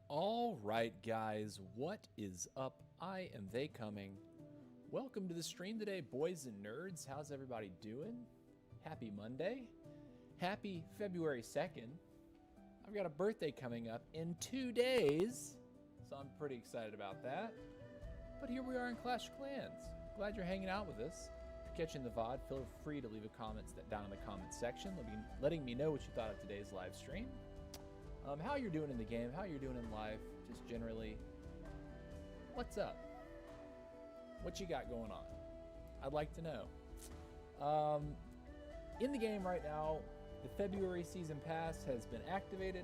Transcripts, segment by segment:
All right, guys, what is up? I am They Coming. Welcome to the stream today, boys and nerds. How's everybody doing? Happy Monday. Happy February 2nd. I've got a birthday coming up in 2 days, so I'm pretty excited about that. But here we are in Clash of Clans. Glad you're hanging out with us. If you're catching the VOD, feel free to leave a comment down in the comments section, letting me know what you thought of today's live stream. How you're doing in the game, how you're doing in life, just generally. What's up? What you got going on? I'd like to know. In the game right now, the February Season Pass has been activated.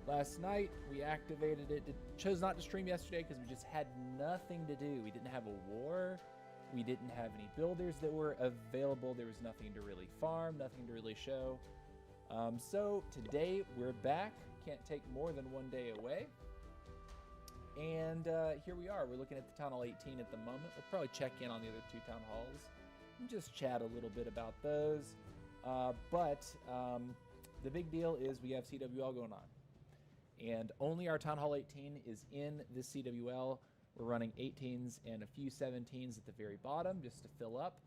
Last night, we activated it. Chose not to stream yesterday because we just had nothing to do. We didn't have a war. We didn't have any builders that were available. There was nothing to really farm, nothing to really show. So today we're back. Can't take more than 1 day away. And here we are. We're looking at the Town Hall 18 at the moment. We'll probably check in on the other two Town Halls and just chat a little bit about those. But the big deal is we have CWL going on. And only our Town Hall 18 is in this CWL. We're running 18s and a few 17s at the very bottom just to fill up.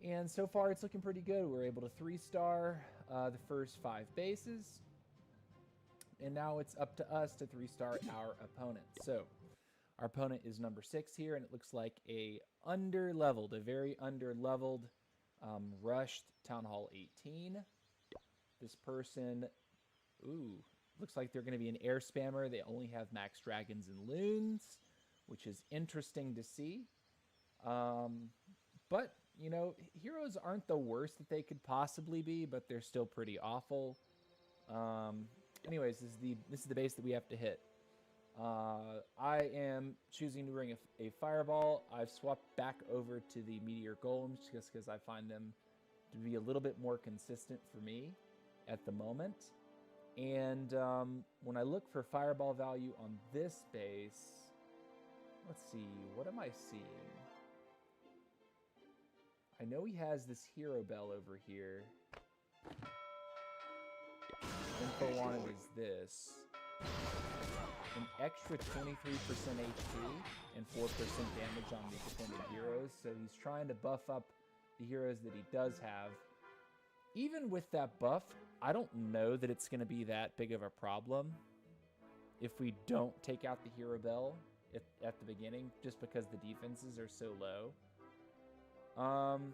And so far, it's looking pretty good. We're able to 3-star the first 5 bases. And now it's up to us to 3-star our opponent. So our opponent is number 6 here, and it looks like a very under-leveled, rushed Town Hall 18. This person, looks like they're going to be an air spammer. They only have max dragons and loons, which is interesting to see. But you know, heroes aren't the worst that they could possibly be, but they're still pretty awful. Anyways, this is the base that we have to hit. I am choosing to bring a fireball. I've swapped back over to the meteor golems just because I find them to be a little bit more consistent for me at the moment. And when I look for fireball value on this base, let's see, what am I seeing? I know he has this hero bell over here. Info on it is this. An extra 23% HP and 4% damage on the defended heroes. So he's trying to buff up the heroes that he does have. Even with that buff, I don't know that it's going to be that big of a problem if we don't take out the hero bell at the beginning, just because the defenses are so low. I'm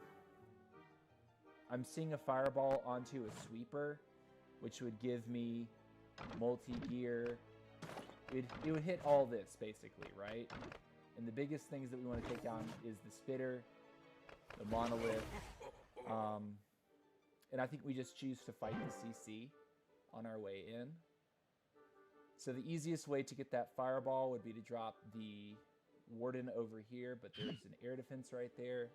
seeing a fireball onto a sweeper, which would give me multi-gear. It would hit all this, basically, right? And the biggest things that we want to take down is the spitter, the monolith, and I think we just choose to fight the CC on our way in. So the easiest way to get that fireball would be to drop the warden over here, but there's an air defense right there.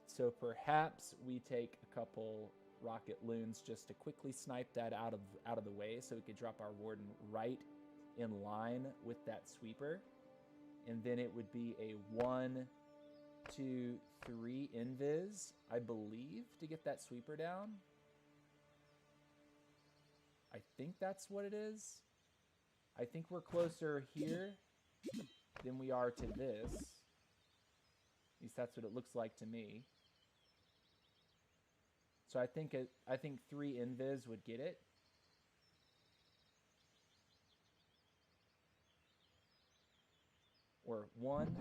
So perhaps we take a couple rocket loons just to quickly snipe that out of the way so we could drop our warden right in line with that sweeper. And then it would be a 1, 2, 3 invis, I believe, to get that sweeper down. I think that's what it is. I think we're closer here than we are to this. At least that's what it looks like to me. So I think 3 invis would get it. Or 1,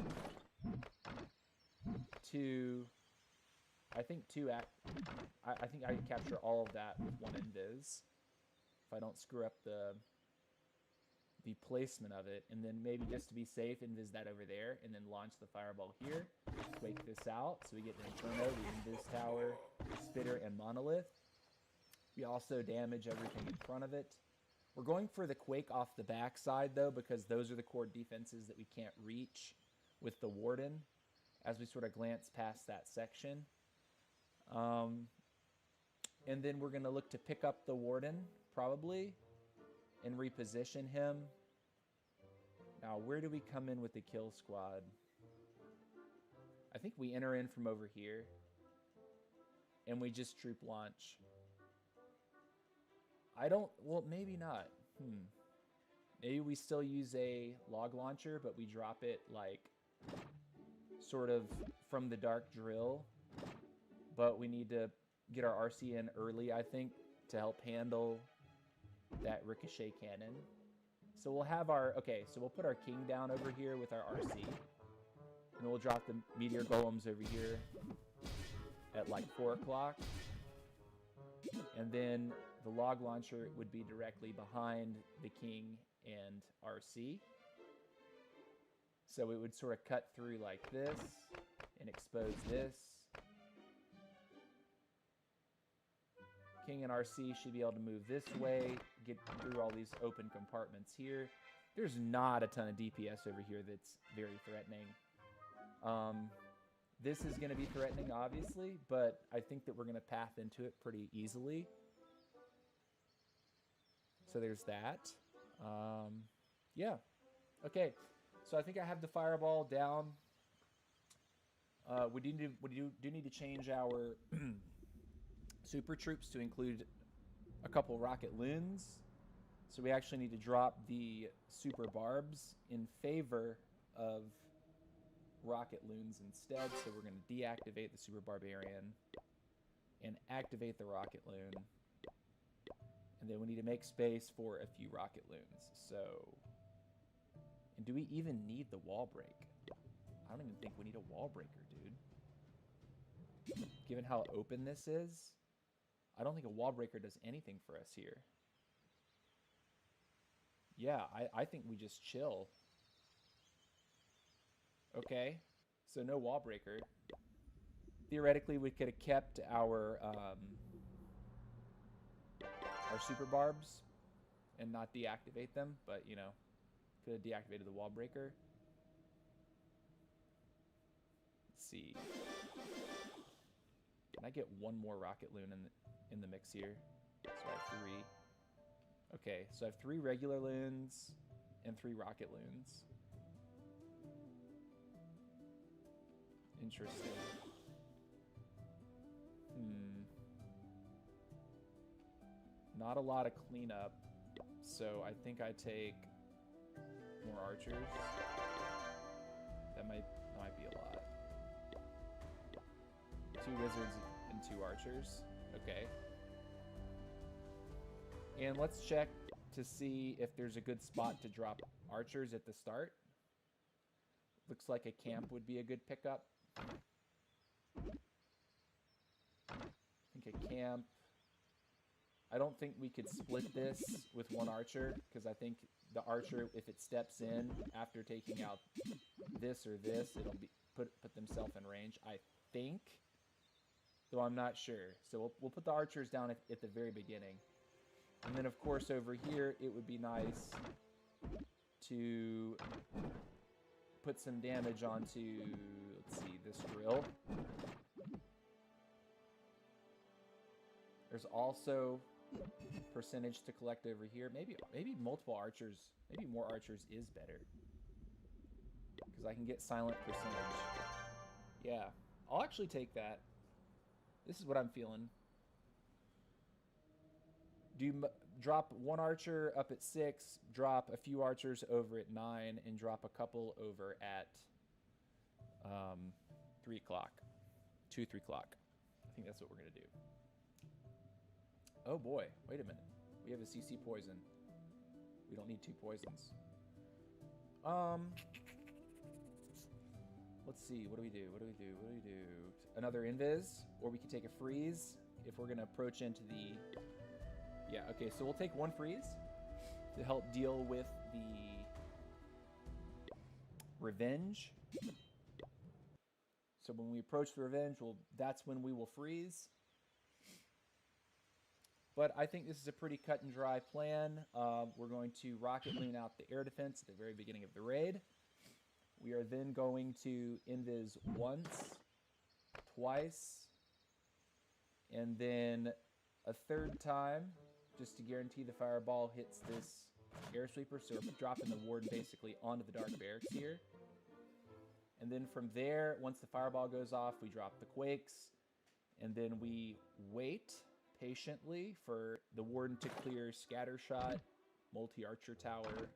2. I think 2. I think I can capture all of that with 1 invis if I don't screw up the placement of it, and then maybe just to be safe, invis that over there, and then launch the fireball here. Quake this out, so we get the Inferno, the invis tower, spitter, and monolith. We also damage everything in front of it. We're going for the quake off the backside, though, because those are the core defenses that we can't reach with the warden as we sort of glance past that section. And then we're going to look to pick up the warden, probably, and reposition him. Now, where do we come in with the kill squad? I think we enter in from over here, and we just troop launch. Well, maybe not. Maybe we still use a log launcher, but we drop it like sort of from the dark drill. But we need to get our RC in early, I think, to help handle that ricochet cannon. So we'll have our, okay, so we'll put our king down over here with our RC. And we'll drop the meteor golems over here at like 4 o'clock. And then the log launcher would be directly behind the king and RC. So it would sort of cut through like this and expose this. King and RC should be able to move this way, get through all these open compartments here. There's not a ton of DPS over here that's very threatening. This is going to be threatening, obviously, but I think that we're going to path into it pretty easily. So there's that. Yeah. Okay. So I think I have the fireball down. We do need to change our super troops to include a couple rocket loons. So we actually need to drop the super barbs in favor of rocket loons instead. So we're going to deactivate the super barbarian and activate the rocket loon. And then we need to make space for a few rocket loons. So, and do we even need the wall break? I don't even think we need a wall breaker, dude. Given how open this is, I don't think a wall breaker does anything for us here. Yeah, I think we just chill. Okay, so no wall breaker. Theoretically, we could have kept our super barbs and not deactivate them, but you know, could have deactivated the wall breaker. Let's see. Can I get one more rocket loon in the mix here? So I have 3. Okay, so I have 3 regular loons and 3 rocket loons. Interesting. Not a lot of cleanup, so I think I take more archers. That might be a lot. 2 wizards and 2 archers. Okay. And let's check to see if there's a good spot to drop archers at the start. Looks like a camp would be a good pickup. I think a camp. I don't think we could split this with 1 archer, because I think the archer, if it steps in after taking out this or this, it'll be put themselves in range, I think. Though I'm not sure. So we'll put the archers down at the very beginning. And then, of course, over here, it would be nice to put some damage onto, let's see, this drill. There's also percentage to collect over here. Maybe multiple archers, maybe more archers is better. Because I can get silent percentage. Yeah, I'll actually take that. This is what I'm feeling. Do you drop 1 archer up at 6, drop a few archers over at 9, and drop a couple over at 3 o'clock. 2, 3 o'clock. I think that's what we're going to do. Oh boy, wait a minute. We have a CC poison. We don't need 2 poisons. Let's see, what do we do? Another invis, or we could take a freeze if we're going to approach into the... Yeah, okay, so we'll take 1 freeze to help deal with the revenge. So when we approach the revenge, that's when we will freeze. But I think this is a pretty cut and dry plan. We're going to rocket loon out the air defense at the very beginning of the raid. We are then going to invis once, twice, and then a 3rd time, just to guarantee the fireball hits this air sweeper. So we're dropping the warden basically onto the dark barracks here. And then from there, once the fireball goes off, we drop the quakes, and then we wait patiently for the warden to clear scattershot, multi-archer tower,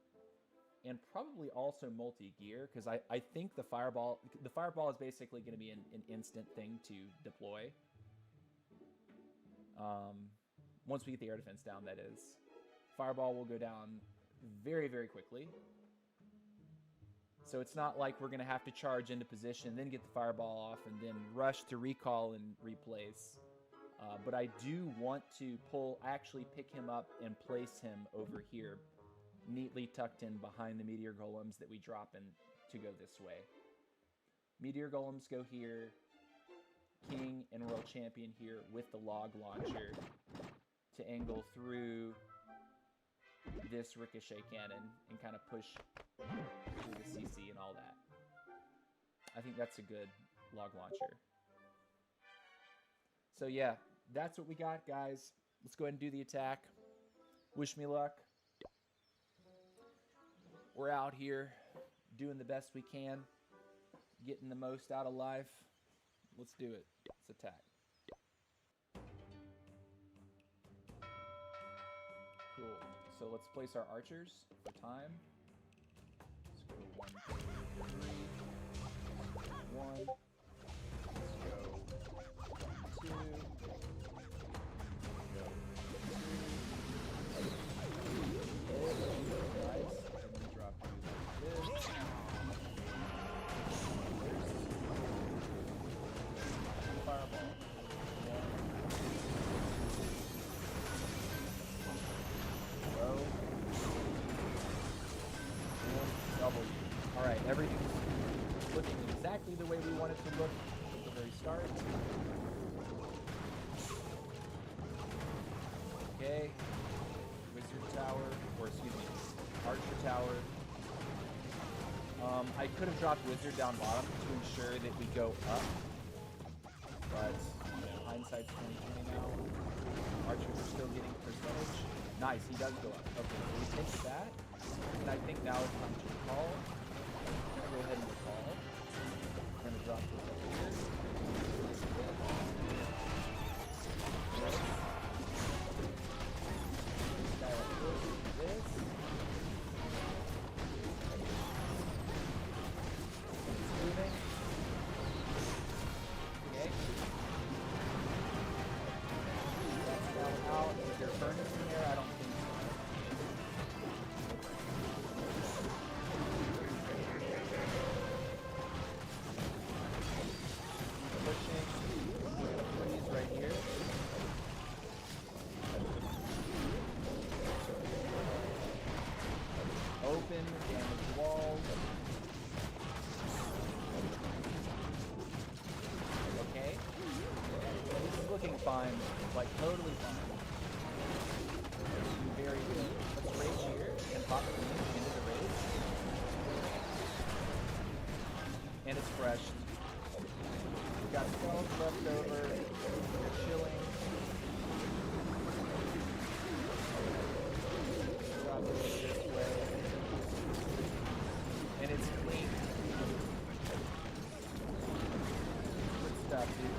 and probably also multi-gear, because I think the fireball is basically going to be an instant thing to deploy. Once we get the air defense down, that is. Fireball will go down very, very quickly. So it's not like we're going to have to charge into position, then get the fireball off, and then rush to recall and replace. But I do want to actually pick him up and place him over here, neatly tucked in behind the meteor golems that we drop in to go this way. Meteor golems go here, king and world champion here with the log launcher to angle through this ricochet cannon and kind of push through the CC and all that. I think that's a good log launcher. So yeah, that's what we got, guys. Let's go ahead and do the attack. Wish me luck. We're out here doing the best we can, getting the most out of life. Let's do it. Let's attack. Cool. So let's place our archers for time. Let's go 1, 2, 3. 1. Let's go 2. Go 3. Nice. And then drop this. Fireball. 1. Go. And W. Alright, everything's looking exactly the way we want it to look at the very start. Okay. Wizard Tower, or excuse me, Archer Tower. I could have dropped Wizard down bottom to ensure that we go up. But, you know, hindsight's 20/20 now. Archers are still getting percentage. Nice, he does go up. Okay, so we take that. And I think now it's time to recall. I'm gonna go ahead and recall. I'm gonna drop this over here. This guy up here, this. It's moving. Okay. That's now out. Is there a furnace in there? I don't think so. Pushing. Freeze right here. Open, damage walls. Okay. This is looking fine. Like, totally fine. Very good. Let's rage here and pop into the rage. And it's fresh. We've got stones left over. They're chilling. Drop it this way. And it's clean. Good stuff, dude.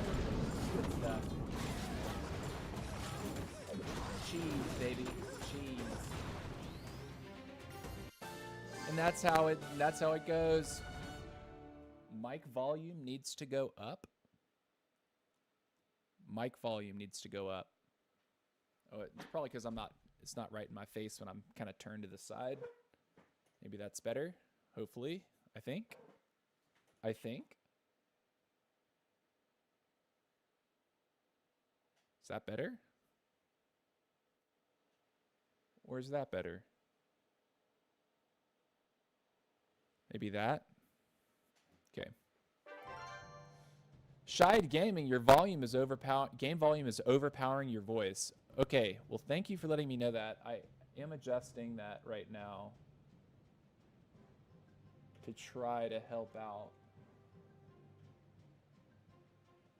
Good stuff. Cheese, baby. Cheese. And that's how it goes. Mic volume needs to go up. Mic volume needs to go up. Oh, it's probably because it's not right in my face when I'm kind of turned to the side. Maybe that's better. Hopefully. I think. Is that better? Or is that better? Maybe that? Okay. Shied Gaming, your volume is game volume is overpowering your voice. Okay, well thank you for letting me know that. I am adjusting that right now to try to help out.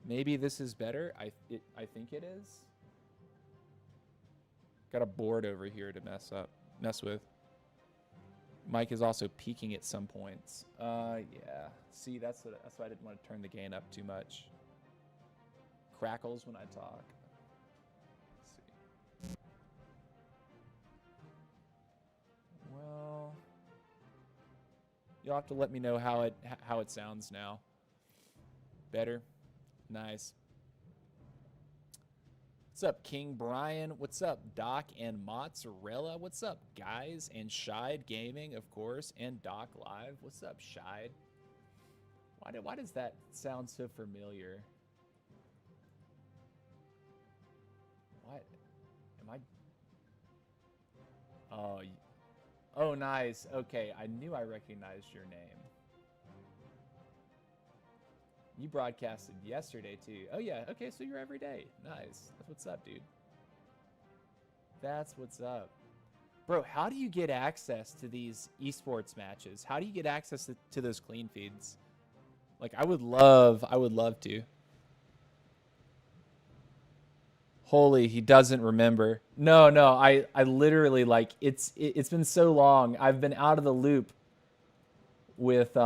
Maybe this is better. I think it is. Got a board over here to mess with. Mic is also peaking at some points. Yeah. See, that's why I didn't want to turn the gain up too much. Crackles when I talk. Let's see. Well, You'll have to let me know how it sounds now. Better? Nice. What's up, King Brian? What's up, Doc and Mozzarella? What's up, guys? And Shide Gaming, of course, and Doc Live. What's up, Shide? Why does that sound so familiar? What? Am I? Oh, nice. Okay, I knew I recognized your name. You broadcasted yesterday, too. Oh, yeah. Okay, so you're every day. Nice. That's what's up, dude. That's what's up. Bro, how do you get access to these esports matches? How do you get access to those clean feeds? Like, I would love to. Holy, he doesn't remember. No, I literally, like, it's been so long. I've been out of the loop with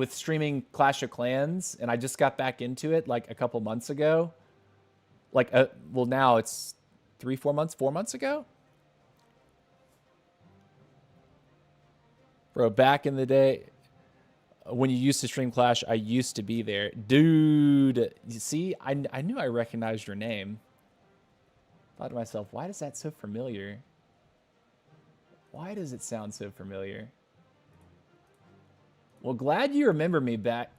streaming Clash of Clans, and I just got back into it like a couple months ago. Like, well, now it's 4 months ago. Bro, back in the day, when you used to stream Clash, I used to be there. Dude, you see, I knew I recognized your name. Thought to myself, why does that so familiar? Why does it sound so familiar? Well, glad you remember me back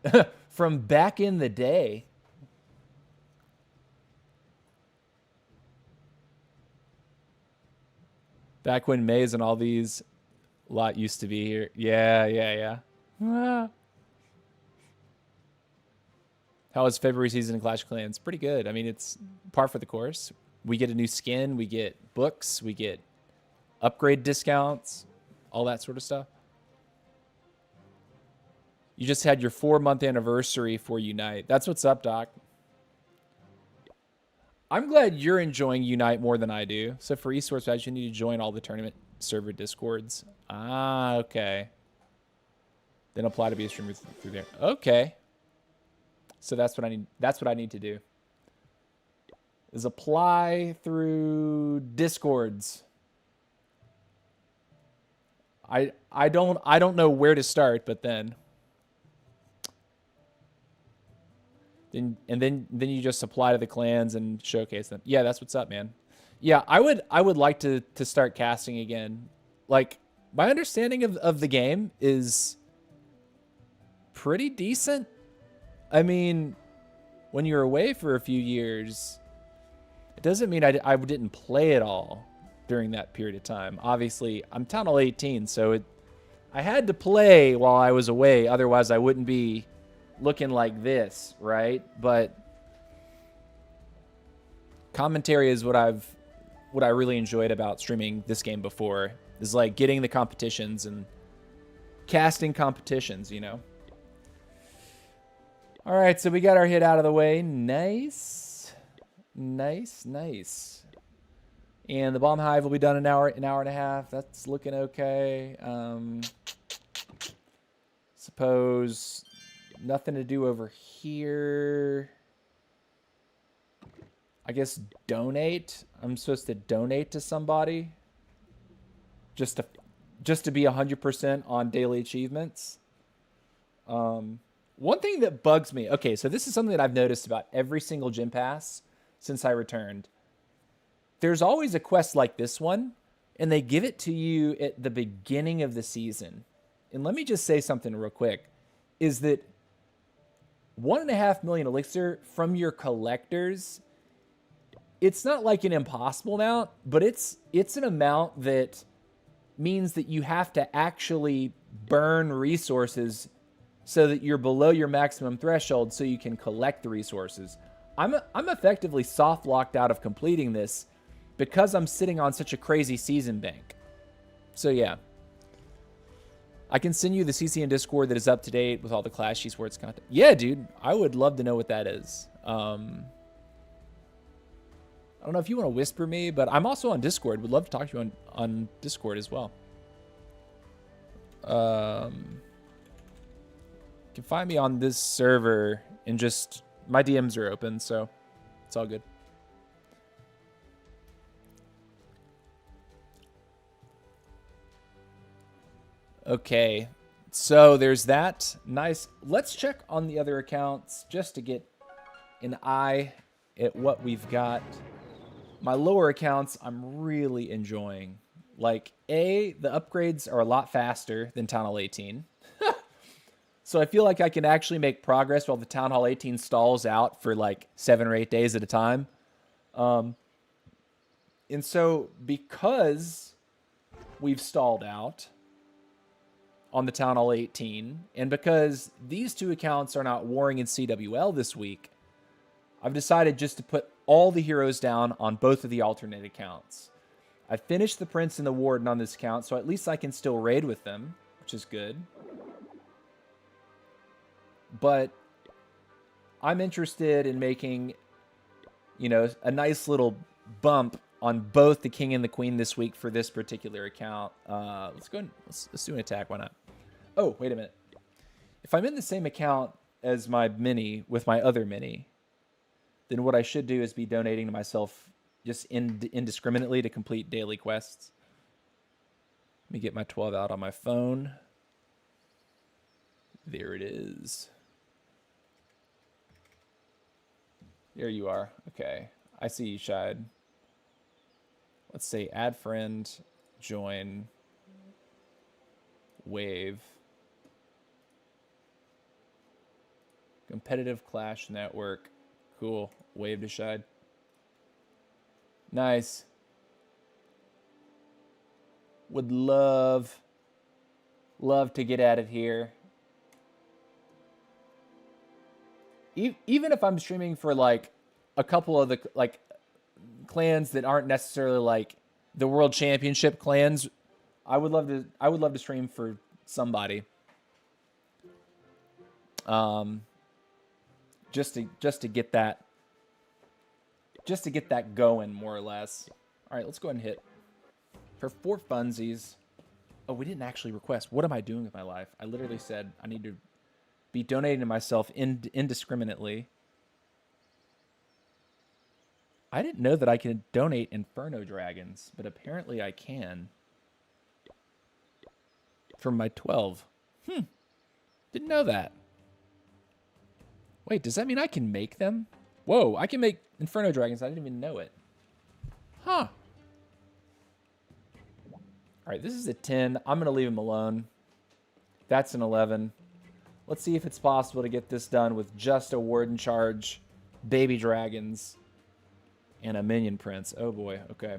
from back in the day. Back when Maze and all these lot used to be here. Yeah. How was February season in Clash of Clans? Pretty good. I mean, it's par for the course. We get a new skin, we get books, we get upgrade discounts, all that sort of stuff. You just had your 4-month anniversary for Unite. That's what's up, Doc. I'm glad you're enjoying Unite more than I do. So for esports guys, you need to join all the tournament server discords. Ah, okay. Then apply to be a streamer through there. Okay. So that's what I need. That's what I need to do. Is apply through discords. I don't know where to start, but then then you just apply to the clans and showcase them. Yeah, that's what's up, man. Yeah, I would like to start casting again. Like, my understanding of the game is pretty decent. I mean, when you're away for a few years, it doesn't mean I didn't play it all during that period of time. Obviously, I'm town all 18, so I had to play while I was away. Otherwise, I wouldn't be looking like this, right? But commentary is what I really enjoyed about streaming this game before, is like getting the competitions and casting competitions, you know? All right, so we got our hit out of the way. Nice. Nice. And the bomb hive will be done in an hour and a half. That's looking okay. Suppose nothing to do over here. I guess donate. I'm supposed to donate to somebody just to be 100% on daily achievements. One thing that bugs me. Okay, so this is something that I've noticed about every single gym pass since I returned. There's always a quest like this one, and they give it to you at the beginning of the season. And let me just say something real quick, is that 1.5 million elixir from your collectors, it's not like an impossible amount, but it's an amount that means that you have to actually burn resources so that you're below your maximum threshold so you can collect the resources. I'm effectively soft locked out of completing this because I'm sitting on such a crazy season bank. So yeah. I can send you the CC in Discord that is up to date with all the Clash esports content. Yeah, dude. I would love to know what that is. I don't know if you want to whisper me, but I'm also on Discord. Would love to talk to you on Discord as well. You can find me on this server and just... My DMs are open, so it's all good. Okay, so there's that. Nice. Let's check on the other accounts just to get an eye at what we've got. My lower accounts, I'm really enjoying. Like, the upgrades are a lot faster than Town Hall 18. So I feel like I can actually make progress while the Town Hall 18 stalls out for like 7 or 8 days at a time. And so because we've stalled out on the Town Hall 18, and because these two accounts are not warring in CWL this week, I've decided just to put all the heroes down on both of the alternate accounts. I finished the Prince and the Warden on this account, so at least I can still raid with them, which is good. But I'm interested in making, you know, a nice little bump on both the King and the Queen this week for this particular account. Let's go and let's do an attack. Why not? Oh, wait a minute. If I'm in the same account as my mini with my other mini, then what I should do is be donating to myself just indiscriminately to complete daily quests. Let me get my 12 out on my phone. There it is. There you are. Okay. I see you, Shide. Let's say add friend, join, wave, competitive clash network. Cool. Wave to Shide. Nice. Would love to get at it here. Even if I'm streaming for like a couple of the like clans that aren't necessarily like the World Championship clans, I would love to stream for somebody. Just to get that going more or less. All right, let's go ahead and hit for 4 funsies. Oh, we didn't actually request. What am I doing with my life? I literally said I need to be donating to myself indiscriminately. I didn't know that I could donate Inferno Dragons, but apparently I can. From my 12. Didn't know that. Wait, does that mean I can make them? Whoa, I can make Inferno Dragons. I didn't even know it. Huh. All right, this is a 10. I'm going to leave him alone. That's an 11. Let's see if it's possible to get this done with just a Warden charge, baby dragons, and a minion prince. Oh boy, okay.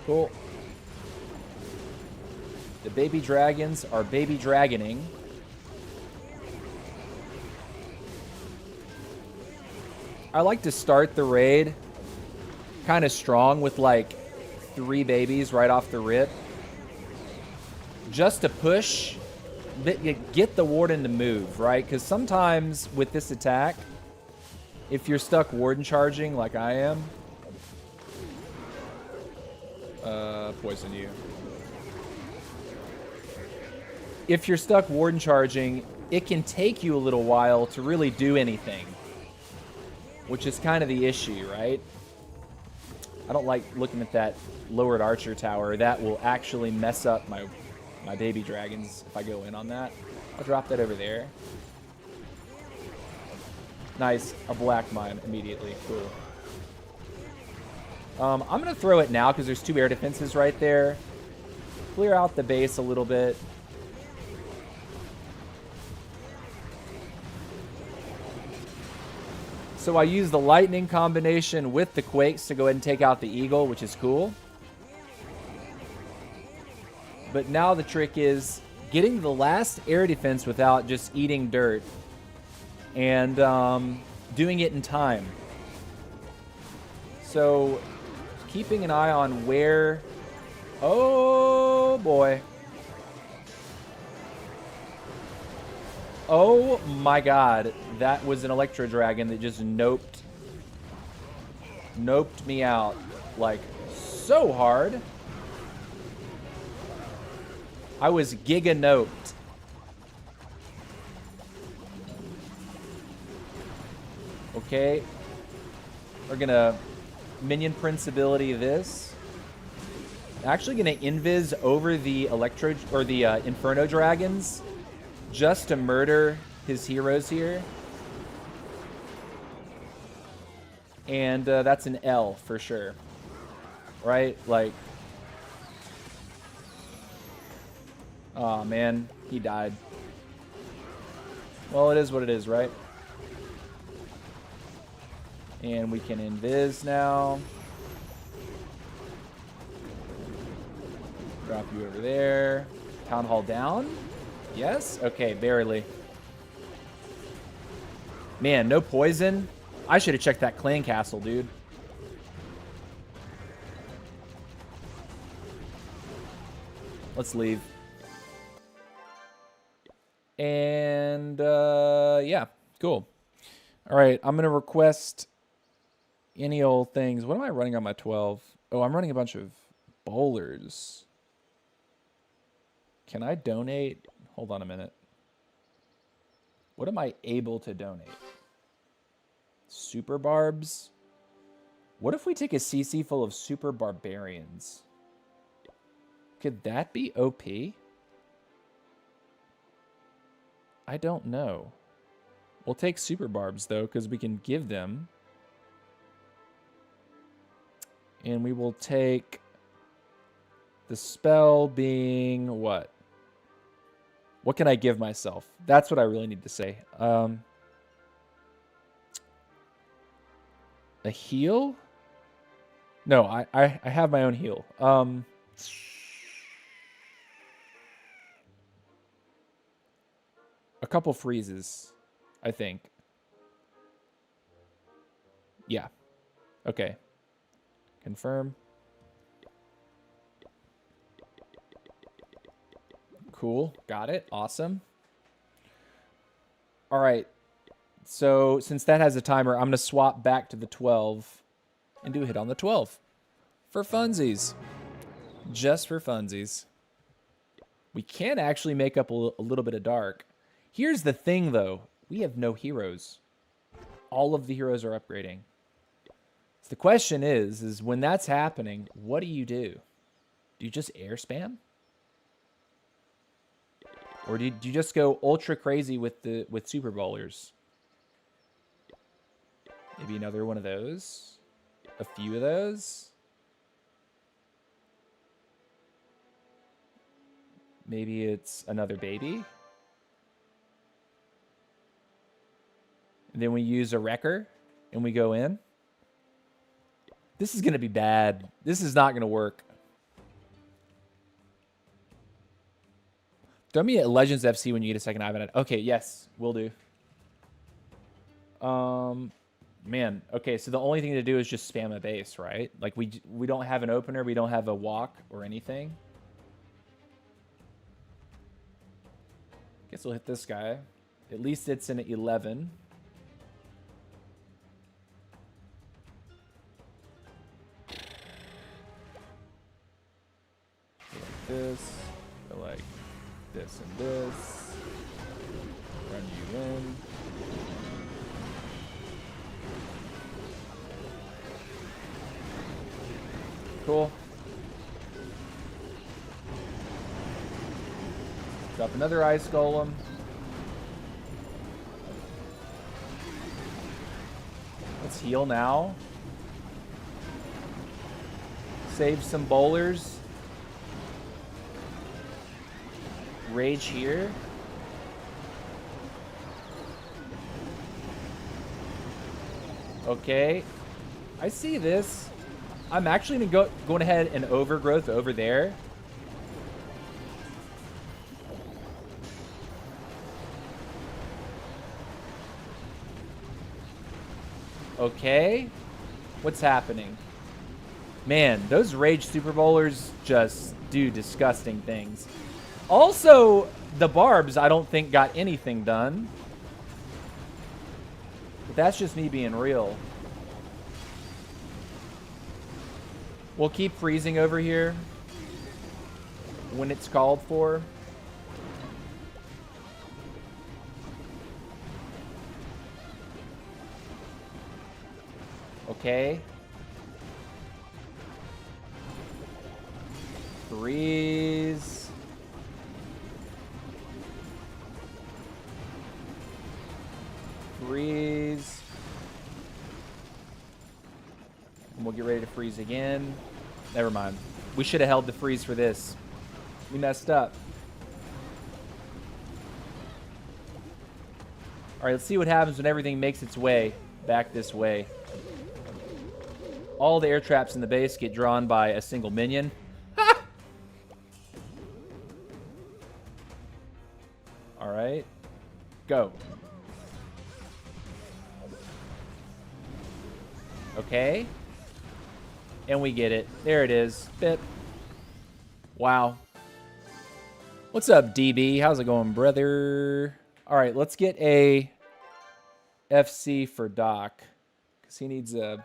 Cool. The baby dragons are baby dragoning. I like to start the raid kind of strong with like 3 babies right off the rip. Just to push, get the Warden to move, right? Because sometimes with this attack, if you're stuck Warden charging like I am, poison you. If you're stuck Warden charging, it can take you a little while to really do anything, which is kind of the issue, right? I don't like looking at that lowered archer tower. That will actually mess up my baby dragons if I go in on that. I'll drop that over there. Nice. A black mine immediately. Cool. I'm going to throw it now because there's 2 air defenses right there. Clear out the base a little bit. So I use the lightning combination with the quakes to go ahead and take out the eagle, which is cool. But now the trick is getting the last air defense without just eating dirt and doing it in time. So keeping an eye on where... Oh, boy. Oh, my God. That was an Electro Dragon that just noped me out, like, so hard. I was giga noped. Okay. We're gonna Minion Prince ability this. Actually gonna invis over the Electro or the Inferno Dragons just to murder his heroes here. And that's an L for sure. Right? Like, oh man, he died. Well, it is what it is, right? And we can invis now. Drop you over there. Town Hall down? Yes? Okay, barely. Man, no poison. I should have checked that clan castle, dude. Let's leave. And, yeah, cool. All right, I'm going to request any old things. What am I running on my 12? Oh, I'm running a bunch of bowlers. Can I donate? Hold on a minute. What am I able to donate? Super Barbs? What if we take a CC full of Super Barbarians? Could that be OP? I don't know. We'll take Super Barbs, though, because we can give them. And we will take the spell being what? What can I give myself? That's what I really need to say. A heal? No, I have my own heal. A couple freezes, I think. Yeah. Okay. Confirm. Cool. Got it. Awesome. All right. So since that has a timer, I'm going to swap back to the 12 and do a hit on the 12. For funsies. Just for funsies. We can actually make up a little bit of dark. Here's the thing, though. We have no heroes. All of the heroes are upgrading. So the question is when that's happening, what do you do? Do you just air spam? Or do you just go ultra crazy with Super Bowlers? Maybe another one of those. A few of those. Maybe it's another baby. And then we use a wrecker and we go in. This is going to be bad. This is not going to work. Throw me at Legends FC when you get a second eye. Okay, yes, will do. Man, okay, so the only thing to do is just spam a base, right? Like we don't have an opener, we don't have a walk or anything. Guess we'll hit this guy. At least it's an 11. Like this, go like this and this. Run you in. Cool. Drop another Ice Golem. Let's heal now. Save some bowlers. Rage here. Okay. I see this. I'm actually going ahead and overgrowth over there. Okay. What's happening? Man, those Rage Super Bowlers just do disgusting things. Also, the Barbs, I don't think got anything done. But that's just me being real. We'll keep freezing over here when it's called for. Okay. Freeze. Freeze. And we'll get ready to freeze again. Never mind. We should have held the freeze for this. We messed up. All right, let's see what happens when everything makes its way back this way. All the air traps in the base get drawn by a single minion. All right, go. Okay. And we get it. There it is. Bip. Wow. What's up, DB? How's it going, brother? All right, let's get a FC for Doc. Because he needs a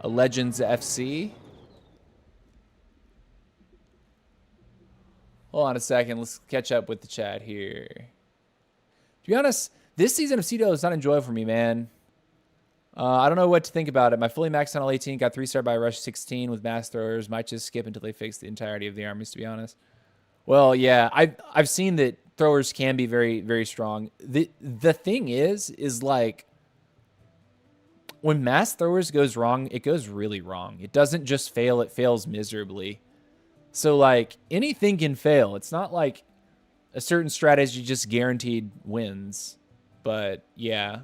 Legends FC. Hold on a second. Let's catch up with the chat here. To be honest, this season of CWL is not enjoyable for me, man. I don't know what to think about it. My fully maxed on L18 got 3-star by Rush 16 with mass throwers. Might just skip until they fix the entirety of the armies, to be honest. Well, yeah, I've seen that throwers can be very, very strong. The thing is like, when mass throwers goes wrong, it goes really wrong. It doesn't just fail, it fails miserably. So, like, anything can fail. It's not like a certain strategy just guaranteed wins. But, yeah.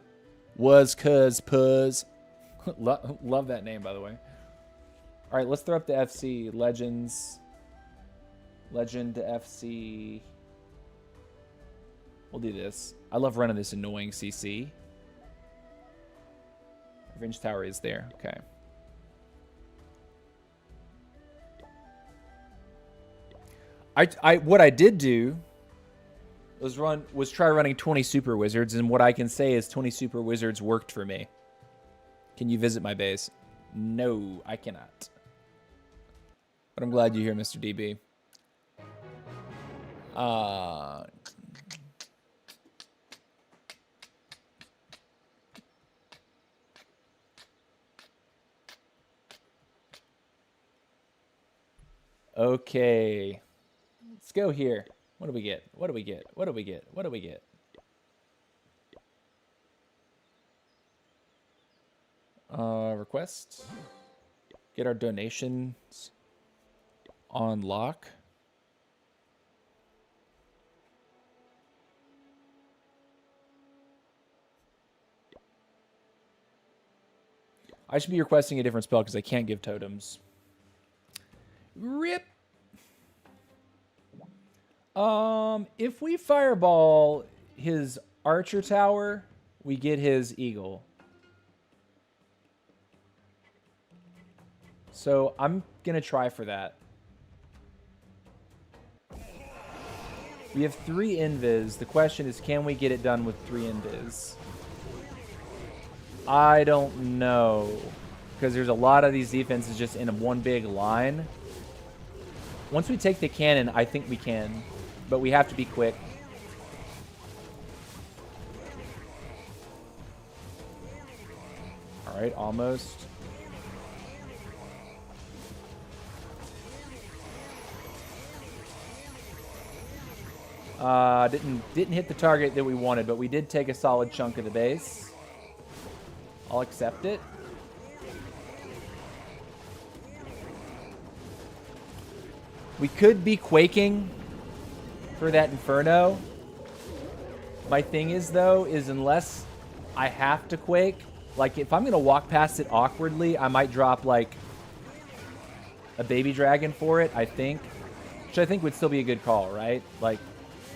Was cuz puzz. Love that name, by the way. All right, let's throw up the FC. Legends. Legend FC. We'll do this. I love running this annoying CC. Revenge Tower is there. Okay. What I did do was try running 20 Super Wizards, and what I can say is 20 Super Wizards worked for me. Can you visit my base? No, I cannot. But I'm glad you're here, Mr. DB. Okay. Let's go here. What do we get? What do we get? What do we get? What do we get? Request. Get our donations on lock. I should be requesting a different spell because I can't give totems. RIP. If we fireball his archer tower, we get his eagle. So I'm gonna try for that. We have 3 invis. The question is, can we get it done with 3 invis? I don't know, because there's a lot of these defenses just in one big line. Once we take the cannon, I think we can, but we have to be quick. All right, almost. Didn't hit the target that we wanted, but we did take a solid chunk of the base. I'll accept it. We could be quaking for that Inferno. My thing is, though, is unless I have to quake, like if I'm going to walk past it awkwardly, I might drop like a baby dragon for it, I think. Which I think would still be a good call, right? Like,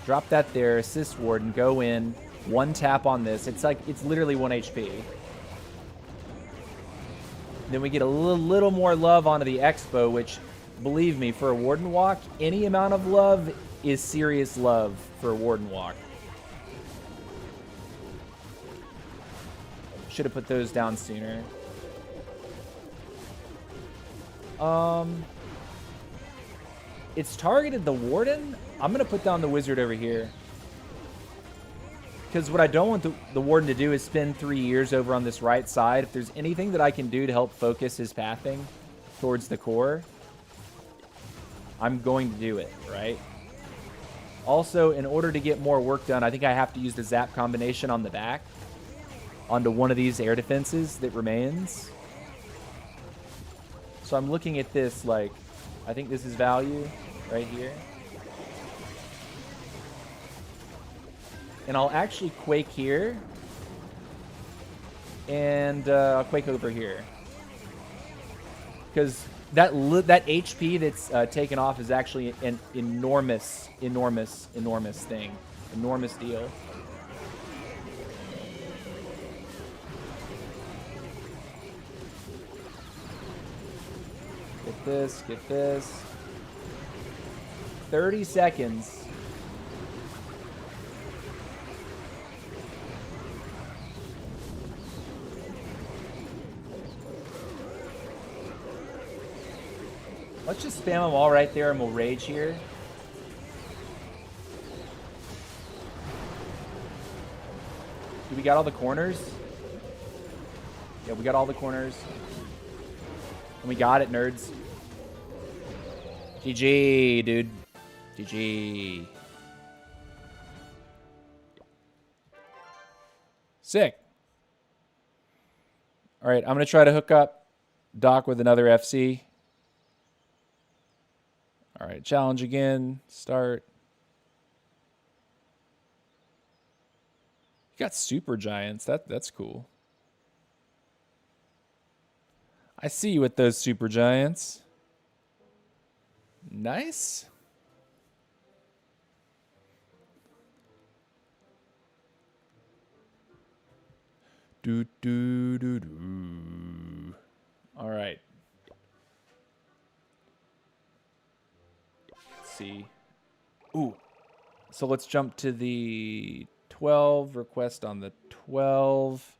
drop that there, assist Warden, go in, 1 tap on this. It's like, it's literally 1 HP. Then we get a little more love onto the Expo, which, believe me, for a Warden Walk, any amount of love is serious love for a Warden Walk. Should have put those down sooner. It's targeted the Warden. I'm going to put down the Wizard over here. Because what I don't want the Warden to do is spend 3 years over on this right side. If there's anything that I can do to help focus his pathing towards the core, I'm going to do it, right? Also, in order to get more work done, I think I have to use the zap combination on the back onto one of these air defenses that remains. So I'm looking at this like, I think this is value right here. And I'll actually Quake here. And I'll Quake over here. Because that HP that's taken off is actually an enormous thing. Enormous deal. Get this, get this. 30 seconds. Let's just spam them all right there and we'll rage here. Do we got all the corners? Yeah, we got all the corners. And we got it, nerds. GG, dude. GG. Sick. All right, I'm going to try to hook up Doc with another FC. All right, challenge again. Start. You got super giants. That's cool. I see you with those super giants. Nice. Do do do do. All right. Let's see. Ooh. So let's jump to the 12. Request on the 12.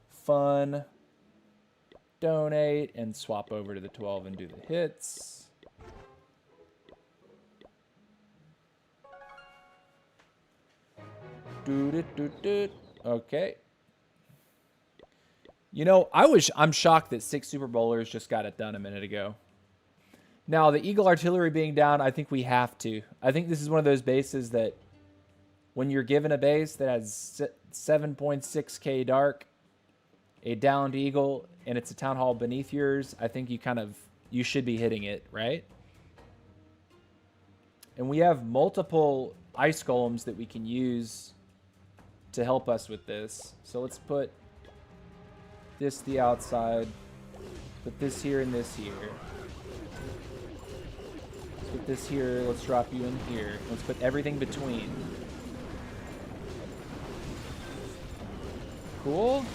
Fun. Donate and swap over to the 12 and do the hits. Okay. You know, I'm shocked that 6 Super Bowlers just got it done a minute ago. Now, the Eagle Artillery being down, I think we have to. I think this is one of those bases that when you're given a base that has 7.6k dark, a downed Eagle, and it's a Town Hall beneath yours, I think you should be hitting it, right? And we have multiple ice golems that we can use to help us with this. So let's put this the outside, put this here and this here. Let's put this here, let's drop you in here. Let's put everything between. Cool.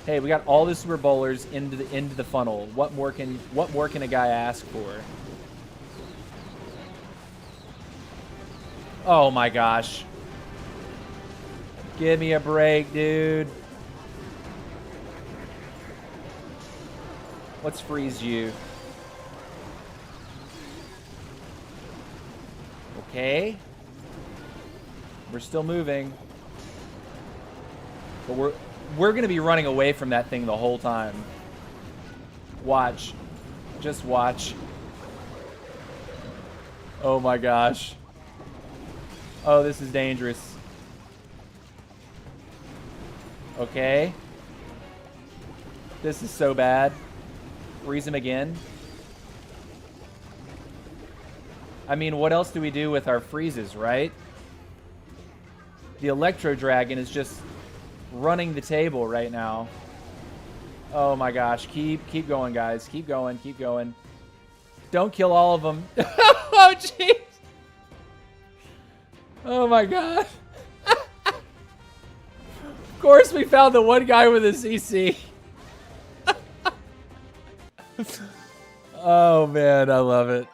Hey, we got all the Super Bowlers into the funnel. What more can a guy ask for? Oh my gosh. Give me a break, dude. Let's freeze you. Okay. We're still moving. But we're going to be running away from that thing the whole time. Watch. Just watch. Oh my gosh. Oh, this is dangerous. Okay. This is so bad. Freeze him again. I mean, what else do we do with our freezes, right? The Electro Dragon is just running the table right now. Oh my gosh. Keep going, guys. Keep going. Keep going. Don't kill all of them. Oh, jeez. Oh my god. Of course we found the one guy with a CC. Oh man, I love it.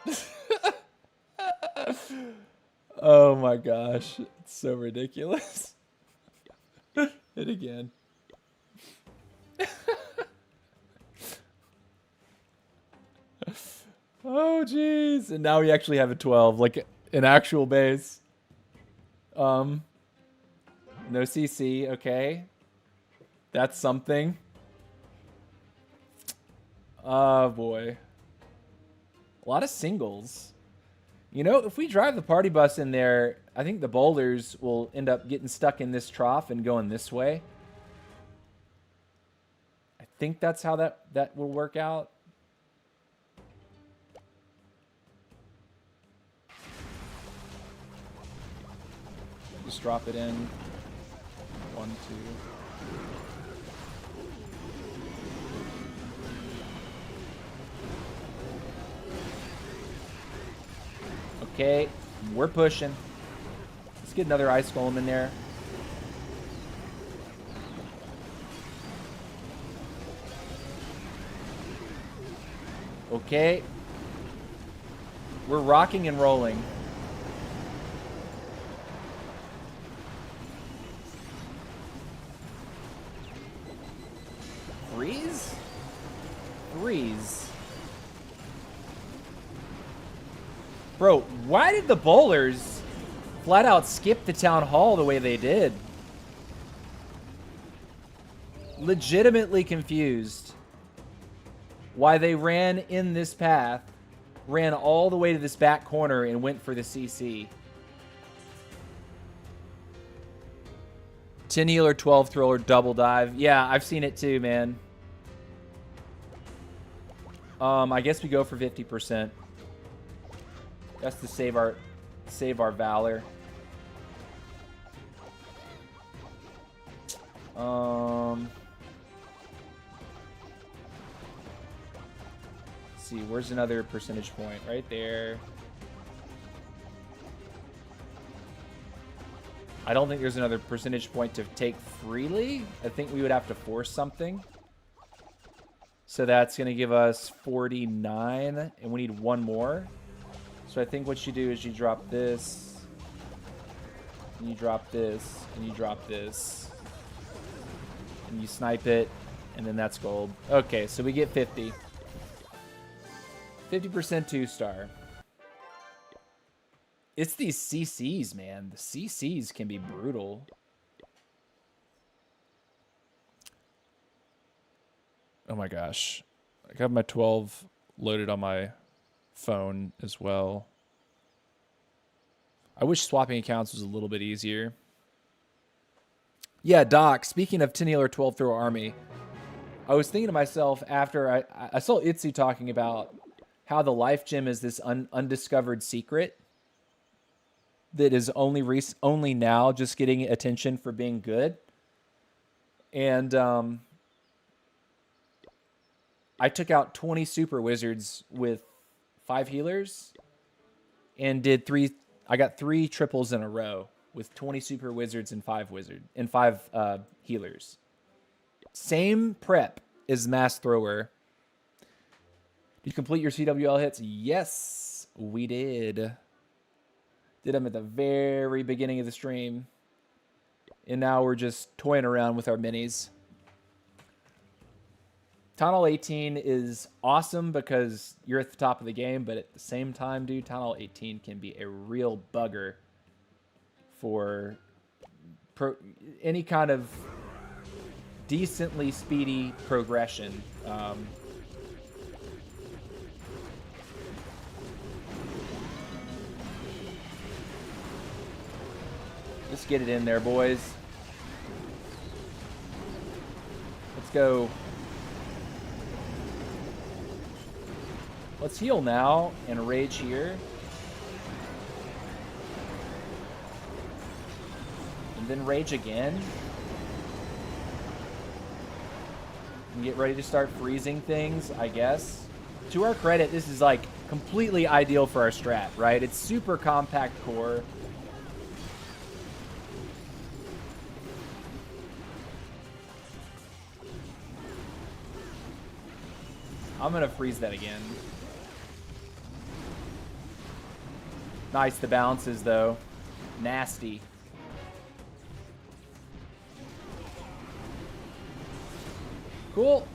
Oh my gosh. It's so ridiculous. Hit again. Oh jeez. And now we actually have a 12, like an actual base. No CC, okay. That's something. Oh, boy. A lot of singles. You know, if we drive the party bus in there, I think the boulders will end up getting stuck in this trough and going this way. I think that's how that will work out. Just drop it in. 1, 2. Okay, we're pushing. Let's get another ice golem in there. Okay. We're rocking and rolling. Freeze? Freeze. Bro, why did the bowlers flat out skip the town hall the way they did? Legitimately confused why they ran in this path, ran all the way to this back corner and went for the CC. 10 healer, 12 thriller, double dive. Yeah, I've seen it too, man. I guess we go for 50%. That's to save our valor. Let's see, where's another percentage point? Right there. I don't think there's another percentage point to take freely. I think we would have to force something. So that's going to give us 49, and we need one more. So I think what you do is you drop this, and you drop this, and you drop this, and you snipe it, and then that's gold. Okay, so we get 50. 50% 2-star. It's these CCs, man. The CCs can be brutal. Oh my gosh. I got my 12 loaded on my phone as well. I wish swapping accounts was a little bit easier. Yeah, Doc, speaking of 10 healer 12 throw army, I was thinking to myself after I saw Itzy talking about how the life gem is this undiscovered secret that is only now just getting attention for being good. And I took out 20 super wizards with 5 healers and did 3. I got 3 triples in a row with 20 super wizards and 5 healers. Same prep as mass thrower. Did you complete your CWL hits? Yes, we did. Did them at the very beginning of the stream. And now we're just toying around with our minis. Town Hall 18 is awesome because you're at the top of the game, but at the same time, dude, Town Hall 18 can be a real bugger for any kind of decently speedy progression. Let's get it in there, boys. Let's go. Let's heal now and rage here. And then rage again. And get ready to start freezing things, I guess. To our credit, this is like completely ideal for our strat, right? It's super compact core. I'm going to freeze that again. Nice, the bounces, though. Nasty. Cool.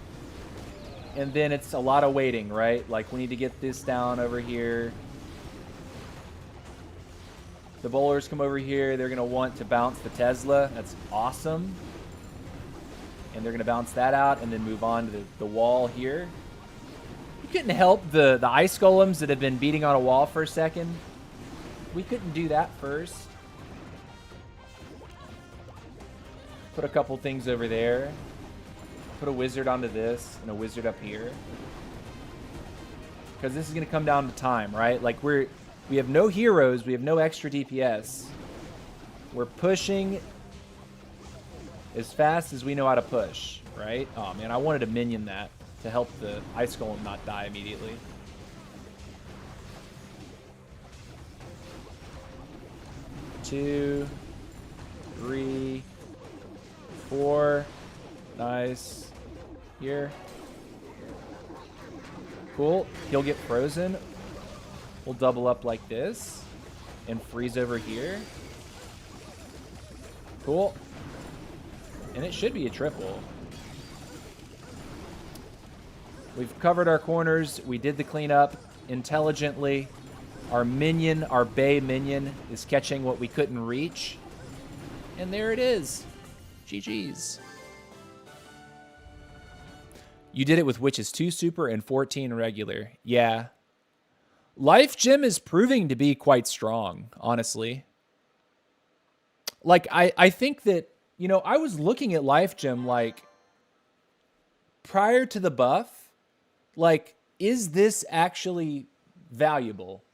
And then it's a lot of waiting, right? Like, we need to get this down over here. The bowlers come over here. They're going to want to bounce the Tesla. That's awesome. And they're going to bounce that out and then move on to the wall here. You couldn't help the ice golems that have been beating on a wall for a second. We couldn't do that first. Put a couple things over there. Put a wizard onto this and a wizard up here. Because this is going to come down to time, right? Like we have no heroes. We have no extra DPS. We're pushing as fast as we know how to push, right? Oh, man, I wanted to minion that to help the ice golem not die immediately. Two, three, four. Nice. Here. Cool. He'll get frozen. We'll double up like this and freeze over here. Cool. And it should be a triple. We've covered our corners. We did the cleanup intelligently. Our minion, our Bay minion, is catching what we couldn't reach. And there it is. GG's. You did it with Witches 2 Super and 14 regular. Yeah. Life Gem is proving to be quite strong, honestly. Like, I think that, you know, I was looking at Life Gem, like, prior to the buff, like, is this actually valuable?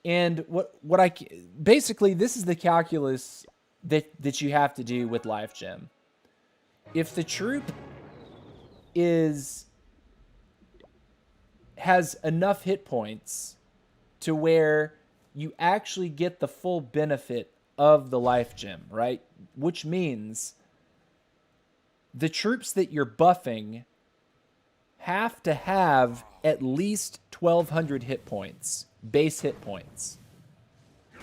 And basically, this is the calculus that you have to do with Life Gem. If the troop has enough hit points to where you actually get the full benefit of the Life Gem, right? Which means the troops that you're buffing have to have at least 1,200 hit points, base hit points,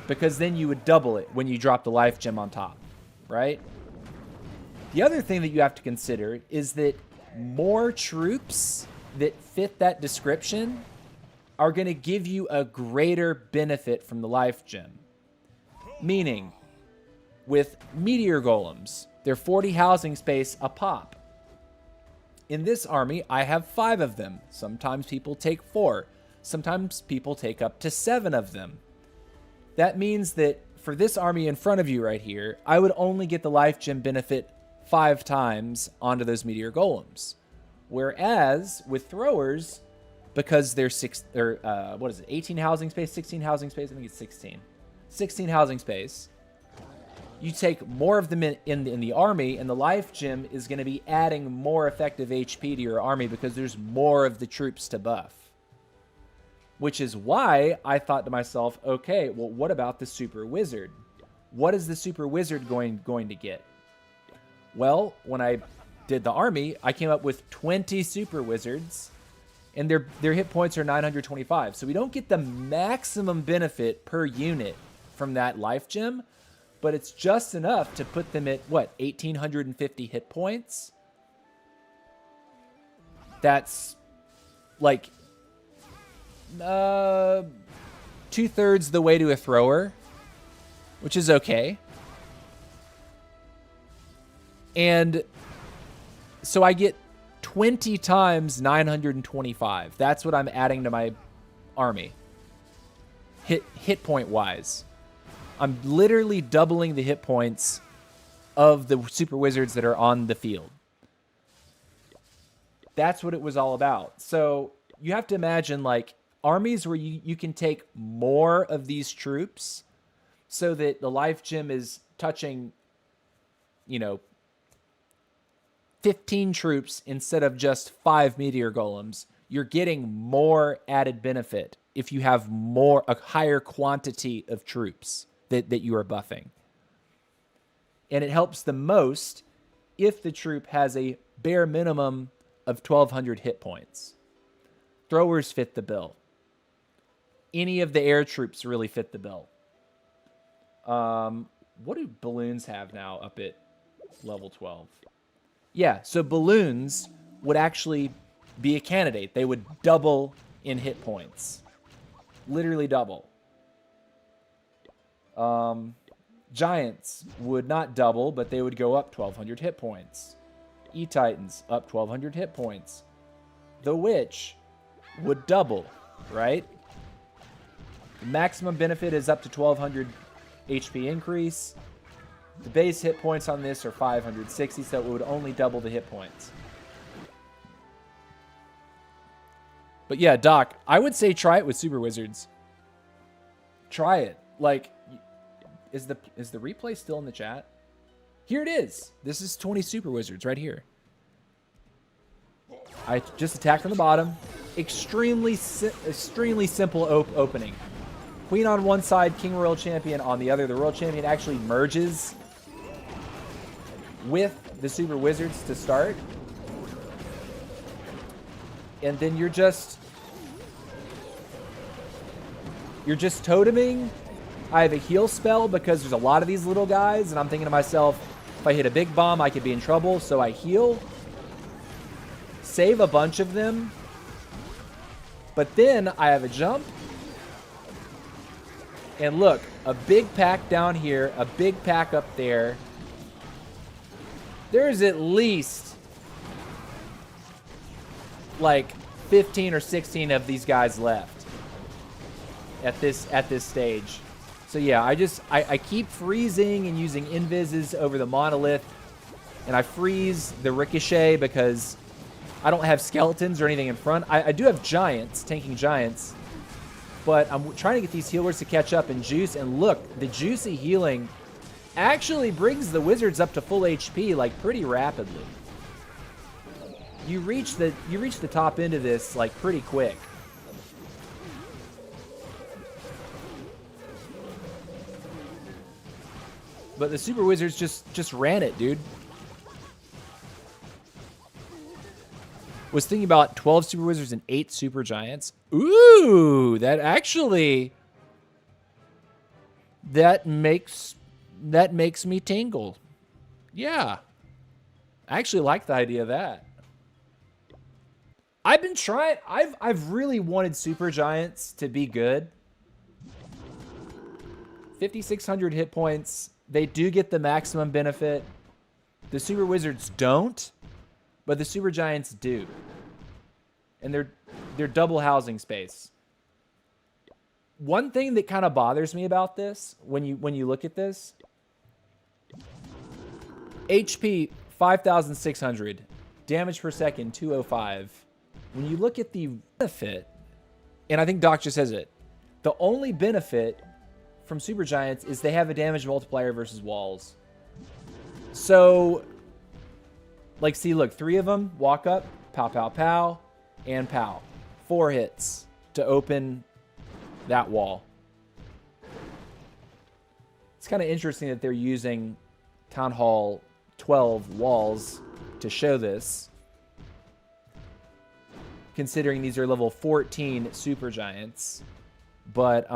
because then you would double it when you drop the Life Gem on top, right? The other thing that you have to consider is that more troops that fit that description are going to give you a greater benefit from the Life Gem. Meaning, with Meteor Golems, they're 40 housing space a pop. In this army, I have 5 of them. Sometimes people take 4. Sometimes people take up to 7 of them. That means that for this army in front of you right here, I would only get the Life Gem benefit 5 times onto those Meteor Golems. Whereas with throwers, because they're 18 housing space, 16 housing space, I think it's 16 housing space, you take more of them in the army, and the Life Gem is going to be adding more effective HP to your army because there's more of the troops to buff. Which is why I thought to myself, okay, well, what about the Super Wizard? What is the Super Wizard going to get? Well, when I did the army, I came up with 20 Super Wizards, and their hit points are 925. So we don't get the maximum benefit per unit from that Life Gem, but it's just enough to put them at, what, 1,850 hit points? That's, like, 2/3 the way to a thrower, which is okay. And so I get 20 times 925. That's what I'm adding to my army. Hit point wise. I'm literally doubling the hit points of the Super Wizards that are on the field. That's what it was all about. So you have to imagine, like, armies where you can take more of these troops so that the Life Gem is touching, 15 troops instead of just 5 Meteor Golems. You're getting more added benefit if you have a higher quantity of troops that you are buffing. And it helps the most if the troop has a bare minimum of 1,200 hit points. Throwers fit the bill. Any of the air troops really fit the bill. What do balloons have now up at level 12? Yeah, so balloons would actually be a candidate. They would double in hit points. Literally double. Giants would not double, but they would go up 1,200 hit points. E-Titans, up 1,200 hit points. The Witch would double, right? The maximum benefit is up to 1,200 HP increase. The base hit points on this are 560, so it would only double the hit points. But yeah, Doc, I would say try it with Super Wizards. Try it. Like, is the replay still in the chat? Here it is. This is 20 Super Wizards right here. I just attacked from the bottom. Extremely simple opening. Queen on one side, King Royal Champion on the other. The Royal Champion actually merges with the Super Wizards to start. And then you're just toteming. I have a heal spell because there's a lot of these little guys, and I'm thinking to myself, if I hit a big bomb, I could be in trouble, so I heal. Save a bunch of them. But then I have a jump. And look, a big pack down here, a big pack up there. There's at least like 15 or 16 of these guys left at this stage. So yeah, I keep freezing and using invises over the monolith, and I freeze the ricochet because I don't have skeletons or anything in front. I do have giants, tanking giants, but I'm trying to get these healers to catch up and juice. And look, the juicy healing actually brings the wizards up to full HP like pretty rapidly. You reach the top end of this like pretty quick. But the Super Wizards just ran it, dude. Was thinking about 12 Super Wizards and 8 Super Giants. Ooh, that makes me tingle. Yeah. I actually like the idea of that. I've been trying, I've really wanted Super Giants to be good. 5,600 hit points. They do get the maximum benefit. The Super Wizards don't, but the Super Giants do. And they're double housing space. One thing that kind of bothers me about this, when you look at this, HP 5,600, damage per second 205. When you look at the benefit, and I think Doc just says it, the only benefit from Super Giants is they have a damage multiplier versus walls. So, like, see, look, 3 of them, walk up, pow, pow, pow, and pow. 4 hits to open that wall. It's kind of interesting that they're using Town Hall 12 walls to show this, considering these are level 14 Super Giants. But,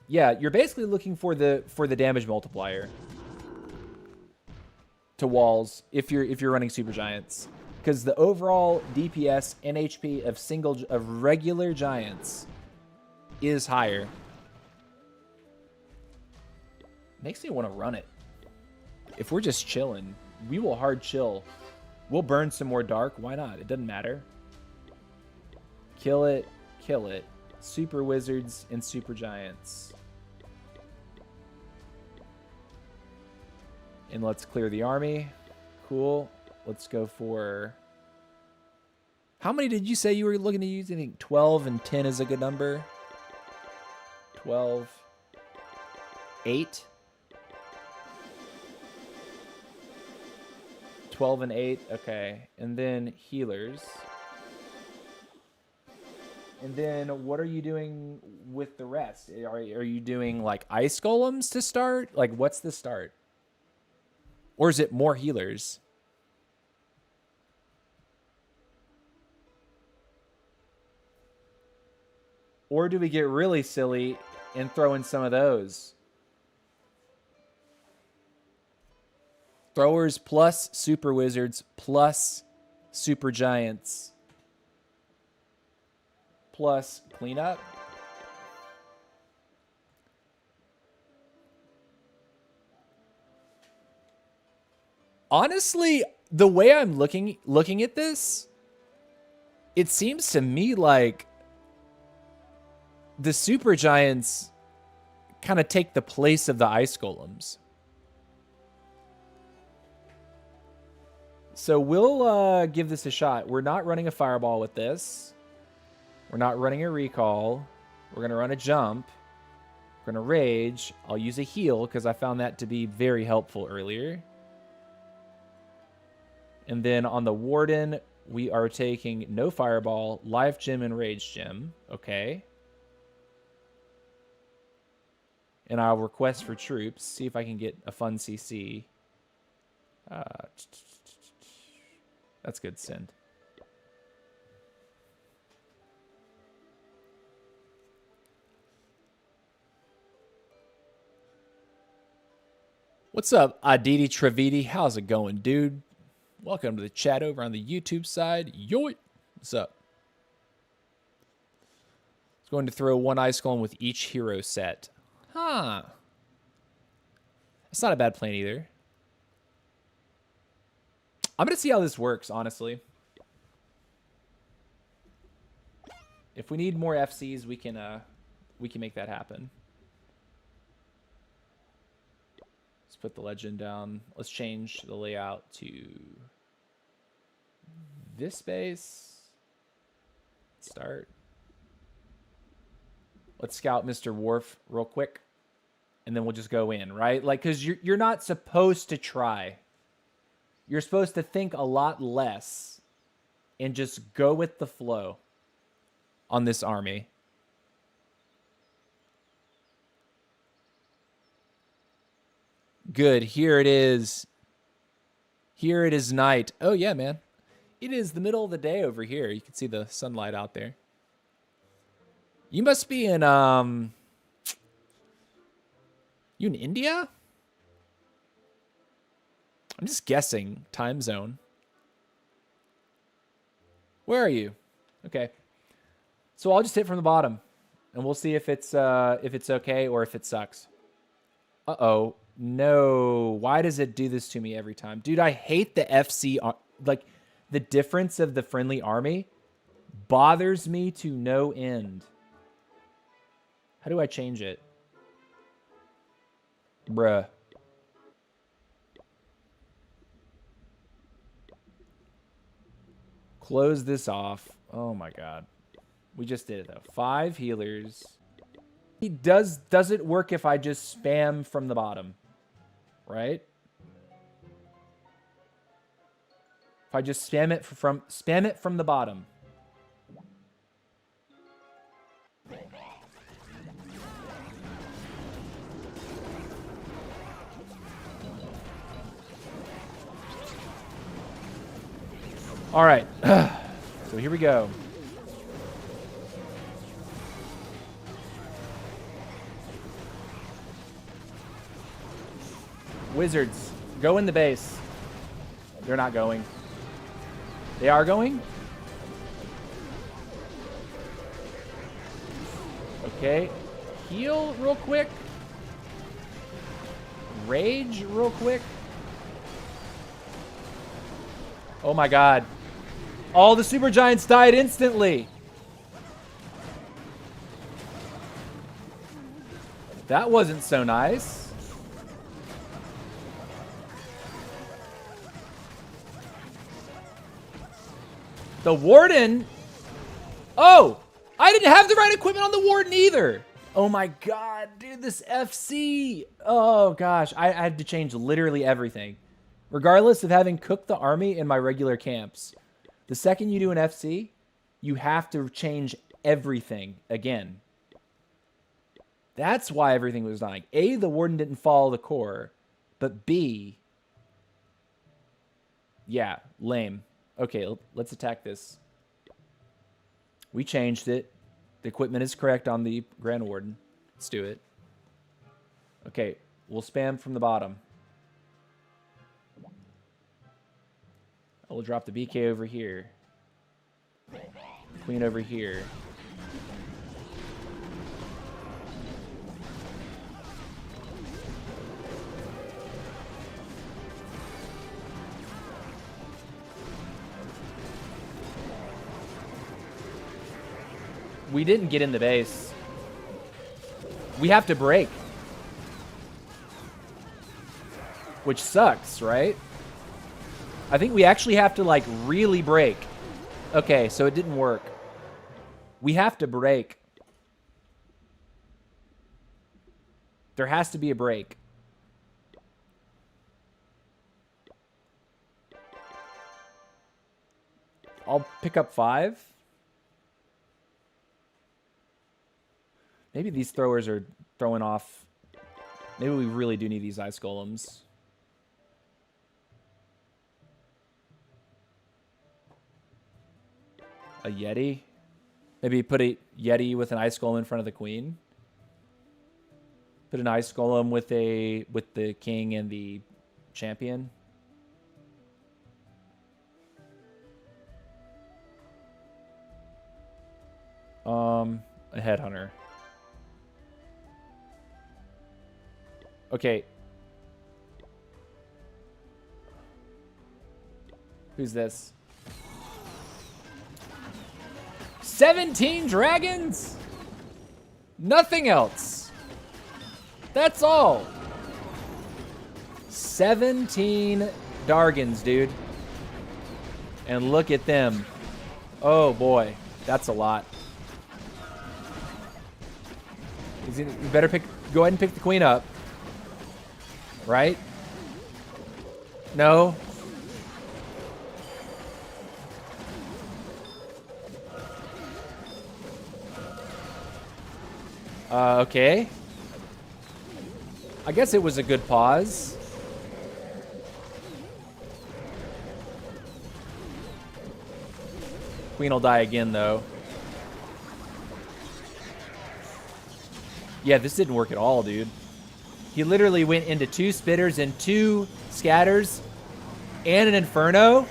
yeah, you're basically looking for the damage multiplier to walls if you're running Super Giants, because the overall DPS and HP of regular giants is higher. Makes me want to run it. If we're just chilling, we will hard chill. We'll burn some more dark. Why not? It doesn't matter. Kill it, kill it. Super Wizards and Super Giants. And let's clear the army. Cool. Let's go for... How many did you say you were looking to use? I think 12 and 10 is a good number. 12. 8. 12 and 8. Okay. And then healers. And then what are you doing with the rest? Are you doing like ice golems to start? Like, what's the start? Or is it more healers? Or do we get really silly and throw in some of those? Throwers plus Super Wizards plus Super Giants plus cleanup. Honestly, the way I'm looking at this, it seems to me like the super giants kind of take the place of the ice golems. So we'll give this a shot. We're not running a fireball with this. We're not running a recall. We're going to run a jump. We're going to rage. I'll use a heal because I found that to be very helpful earlier. And then on the warden, we are taking no fireball, life gem, and rage gem. Okay. And I'll request for troops. See if I can get a fun CC. That's good. Send. What's up, Aditi Trevidi? How's it going, dude? Welcome to the chat over on the YouTube side. Yoit. What's up? It's going to throw one ice golem with each hero set. Huh. That's not a bad plan either. I'm going to see how this works, honestly. If we need more FCs, we can make that happen. Let's put the legend down. Let's change the layout to this space. Start. Let's scout Mr. Worf real quick, and then we'll just go in, right? Like, because you're not supposed to try. You're supposed to think a lot less and just go with the flow on this army. Good. Here it is. Here it is night. Oh, yeah, man. It is the middle of the day over here. You can see the sunlight out there. You must be in, you in India? I'm just guessing. Time zone. Where are you? Okay. So I'll just hit from the bottom, and we'll see if it's okay or if it sucks. Uh-oh. No. Why does it do this to me every time? Dude, I hate the FC. Like, the difference of the friendly army bothers me to no end. How do I change it? Bruh. Close this off. Oh my god. We just did it though. 5 healers. Does it work if I just spam from the bottom? Right? If I just spam it from the bottom. All right. So here we go. Wizards, go in the base. They're not going. They are going? Okay. Heal real quick. Rage real quick. Oh my god. All the super giants died instantly. That wasn't so nice. The warden? Oh! I didn't have the right equipment on the warden either. Oh my god, dude, this FC. Oh gosh, I had to change literally everything. Regardless of having cooked the army in my regular camps. The second you do an FC, you have to change everything again. That's why everything was dying. A, the warden didn't follow the core. But B, yeah, lame. Okay, let's attack this. We changed it. The equipment is correct on the Grand Warden. Let's do it. Okay, we'll spam from the bottom. We'll drop the BK over here. Queen over here. We didn't get in the base. We have to break. Which sucks, right? I think we actually have to, like, really break. Okay, so it didn't work. We have to break. There has to be a break. I'll pick up 5. Maybe these throwers are throwing off. Maybe we really do need these ice golems. A Yeti? Maybe put a Yeti with an ice golem in front of the queen. Put an ice golem with the king and the champion. A headhunter. Okay. Who's this? 17 dragons? Nothing else. That's all. 17 Dargans, dude. And look at them. Oh boy, that's a lot. You better go ahead and pick the queen up. Right? No. Okay. I guess it was a good pause. Queen will die again, though. Yeah, this didn't work at all, dude. He literally went into 2 spitters and 2 scatters and an inferno.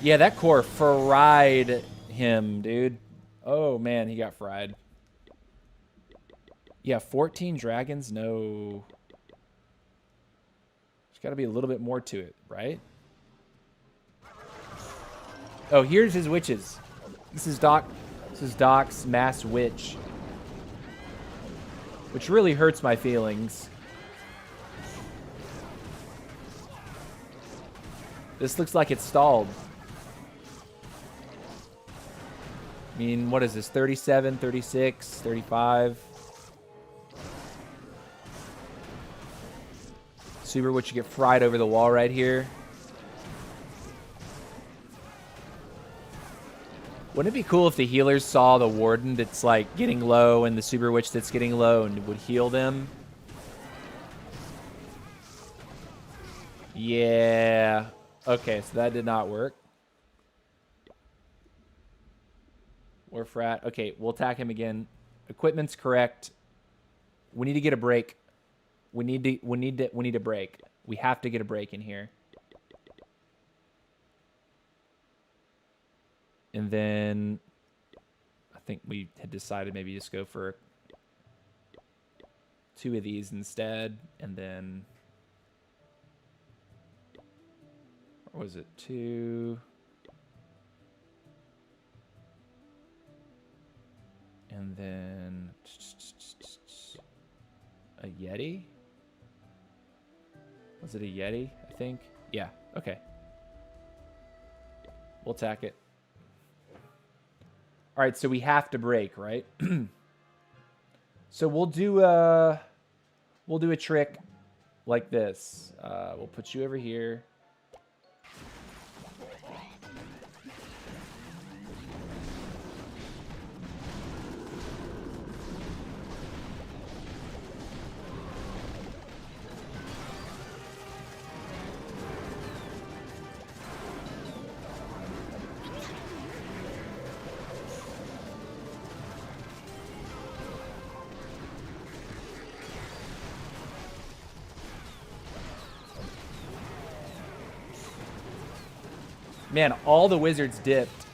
Yeah, that core fried him, dude. Oh, man, he got fried. Yeah, 14 dragons? No. There's got to be a little bit more to it, right? Oh, here's his witches. This is Doc's mass witch. Which really hurts my feelings. This looks like it's stalled. I mean, what is this? 37, 36, 35. Super Witch, you get fried over the wall right here. Wouldn't it be cool if the healers saw the Warden that's like getting low and the Super Witch that's getting low and would heal them? Yeah. Okay, so that did not work. Warfrat. Okay, we'll attack him again. Equipment's correct. We need to get a break. We need a break. We have to get a break in here. And then I think we had decided maybe just go for 2 of these instead. And then, or was it 2? And then a Yeti? Was it a Yeti, I think? Yeah, okay. We'll attack it. All right, so we have to break, right? So we'll do a trick like this. We'll put you over here. Man, all the wizards dipped.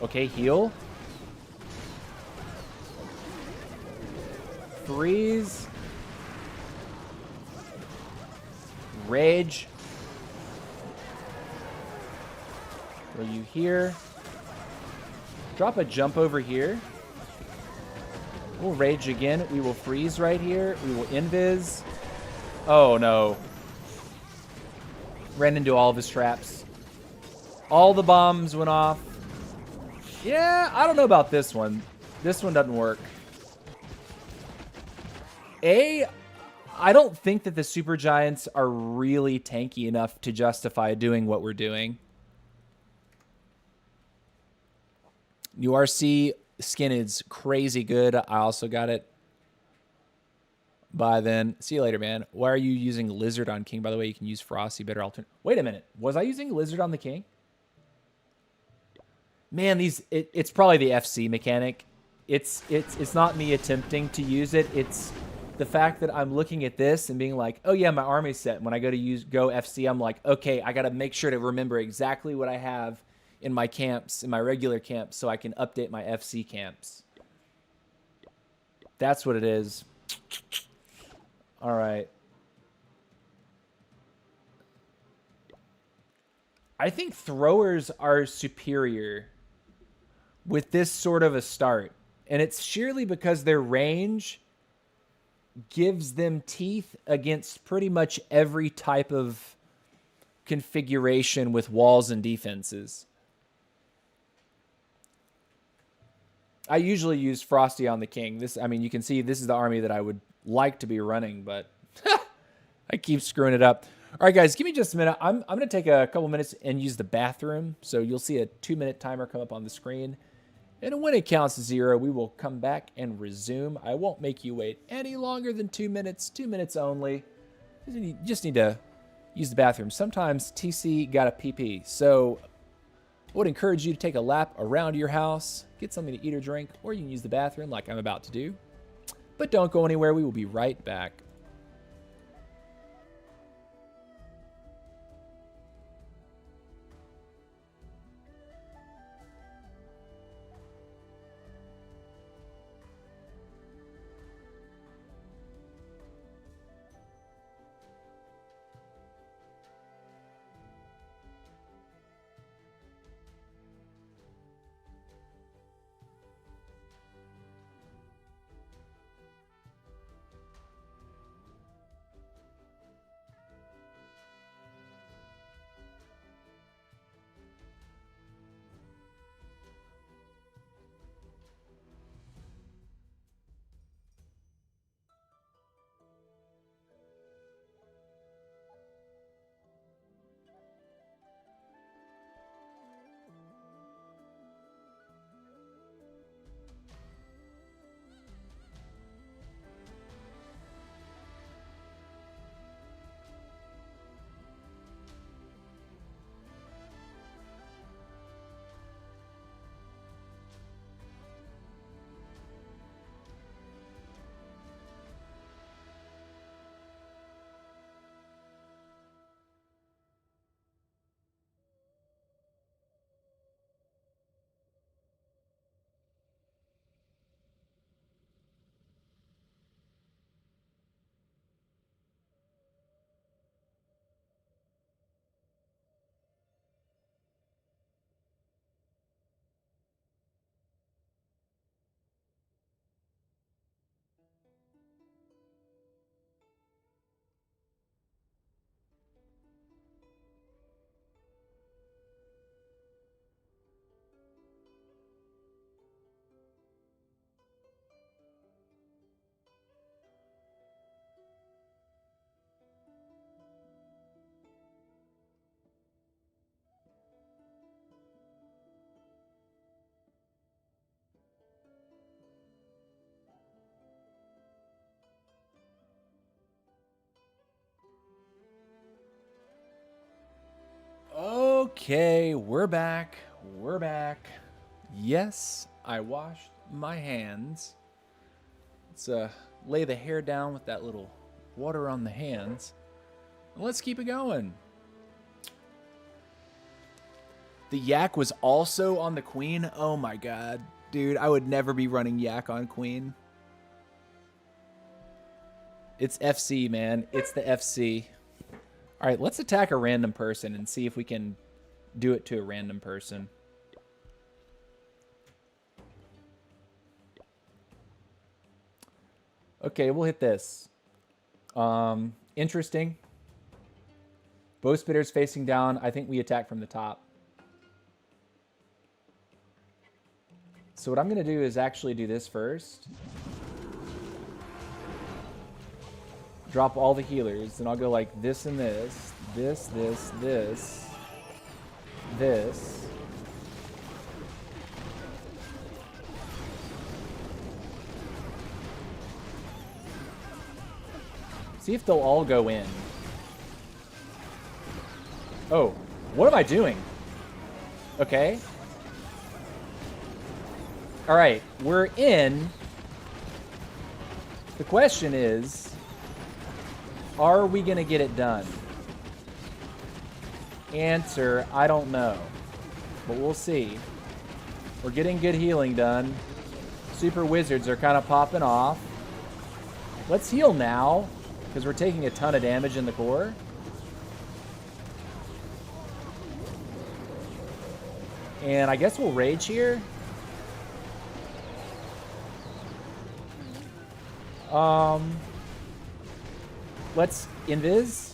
Okay, heal. Freeze. Rage. Throw you here. Drop a jump over here. We'll rage again. We will freeze right here. We will invis. Oh, no. Ran into all of his traps. All the bombs went off. Yeah, I don't know about this one. This one doesn't work. I don't think that the Super Giants are really tanky enough to justify doing what we're doing. URC skin is crazy good. I also got it by then. See you later, man. Why are you using Lizard on King? By the way, you can use Frosty, better alternate. Wait a minute. Was I using Lizard on the King? Man, it's probably the FC mechanic. It's not me attempting to use it. It's the fact that I'm looking at this and being like, oh yeah, my army's set. When I go to go FC, I'm like, okay, I got to make sure to remember exactly what I have in my camps, in my regular camps, so I can update my FC camps. That's what it is. All right. I think throwers are superior with this sort of a start. And it's sheerly because their range gives them teeth against pretty much every type of configuration with walls and defenses. I usually use Frosty on the King. I mean, you can see this is the army that I would like to be running, but I keep screwing it up. All right, guys, give me just a minute. I'm going to take a couple minutes and use the bathroom. So you'll see a 2-minute timer come up on the screen. And when it counts to 0, we will come back and resume. I won't make you wait any longer than 2 minutes. 2 minutes only. You just need to use the bathroom. Sometimes TC got a PP. So I would encourage you to take a lap around your house, get something to eat or drink, or you can use the bathroom like I'm about to do. But don't go anywhere. We will be right back. Okay, we're back. We're back. Yes, I washed my hands. Let's lay the hair down with that little water on the hands. And let's keep it going. The Yak was also on the Queen. Oh my god. Dude, I would never be running Yak on Queen. It's FC, man. It's the FC. All right, let's attack a random person and see if we can do it to a random person. Okay, we'll hit this. Interesting. Bow spitters facing down. I think we attack from the top. So what I'm going to do is actually do this first. Drop all the healers. Then I'll go like this and this. This, this, this. This. See if they'll all go in. Oh, what am I doing? Okay. All right, we're in. The question is, are we going to get it done? Answer, I don't know. But we'll see. We're getting good healing done. Super wizards are kind of popping off. Let's heal now, because we're taking a ton of damage in the core. And I guess we'll rage here. Let's invis.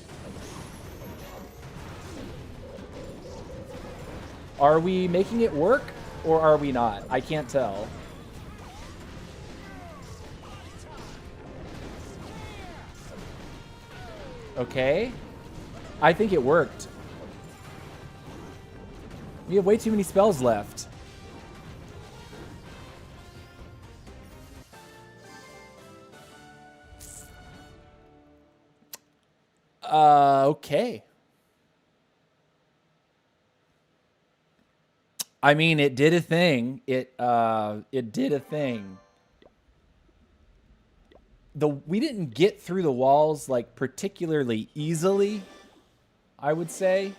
Are we making it work or are we not? I can't tell. Okay. I think it worked. We have way too many spells left. Okay. I mean, it did a thing. It did a thing. We didn't get through the walls like particularly easily, I would say.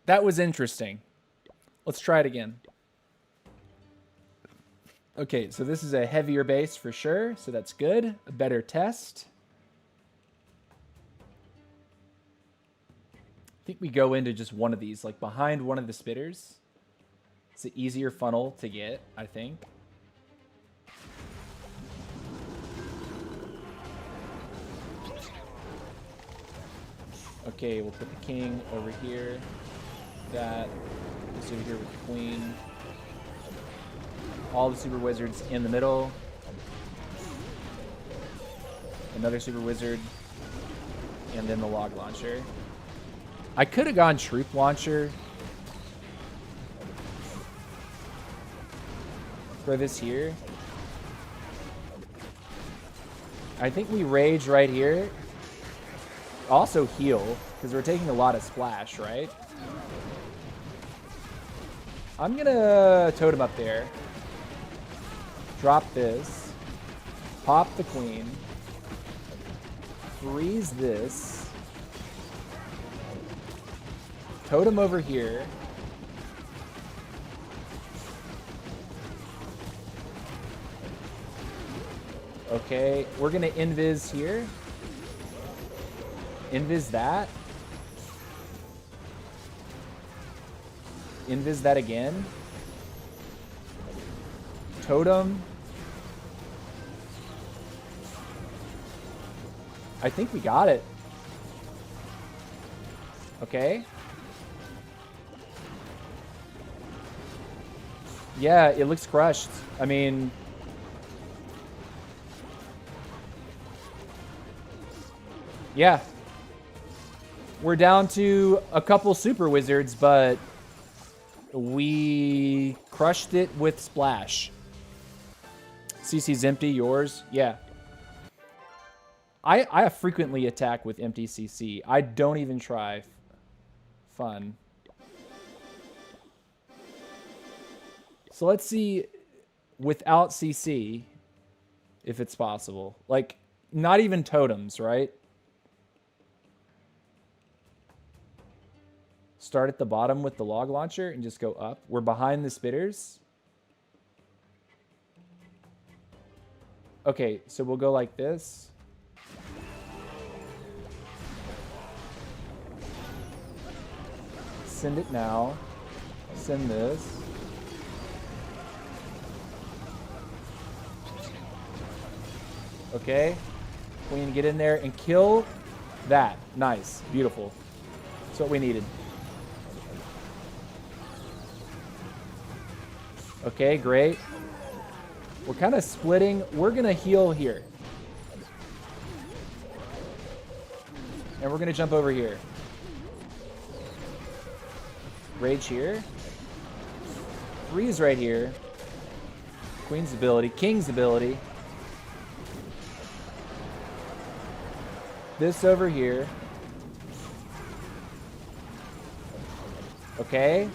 That was interesting. Let's try it again. Okay, so this is a heavier base for sure, so that's good. A better test. I think we go into just one of these, like behind one of the spitters. It's an easier funnel to get, I think. Okay, we'll put the king over here. That is over here with the queen. All the super wizards in the middle. Another super wizard. And then the log launcher. I could have gone troop launcher. For this here. I think we rage right here. Also heal, because we're taking a lot of splash, right? I'm gonna totem up there. Drop this. Pop the queen. Freeze this. Totem over here. Okay, we're gonna invis here. Invis that. Invis that again. Totem. I think we got it. Okay. Yeah, it looks crushed. I mean... yeah. We're down to a couple super wizards, but we crushed it with splash. CC's empty, yours? Yeah. I frequently attack with empty CC. I don't even try. Fun. So let's see without CC if it's possible. Like, not even totems, right? Start at the bottom with the log launcher and just go up. We're behind the spitters. Okay, so we'll go like this. Send it now. Send this. Okay. Queen, get in there and kill that. Nice. Beautiful. That's what we needed. Okay, great. We're kind of splitting. We're going to heal here. And we're going to jump over here. Rage here. Freeze right here. Queen's ability. King's ability. This over here. Okay.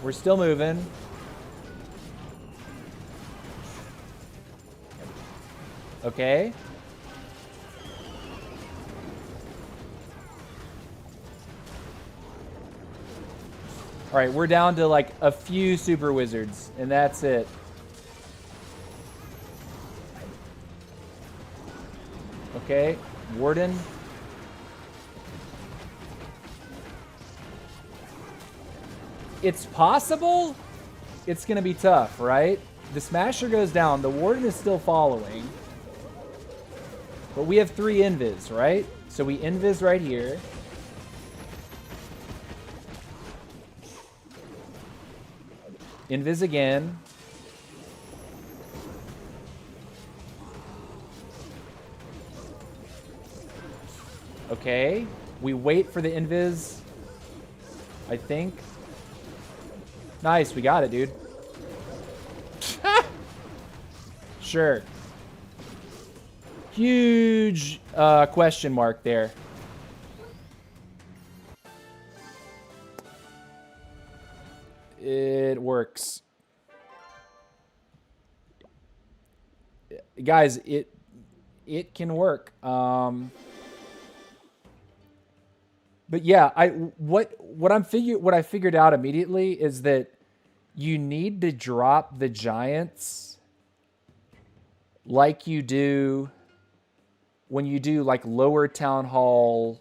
We're still moving. Okay. All right, we're down to like a few super wizards, and that's it. Okay, Warden. It's possible. It's going to be tough, right? The Smasher goes down. The Warden is still following. But we have 3 invis, right? So we invis right here. Invis again. Okay. We wait for the invis. I think. Nice, we got it, dude. Sure. Huge question mark there. It works. Guys, it can work. But yeah, what I figured out immediately is that you need to drop the giants like you do when you do like lower town hall,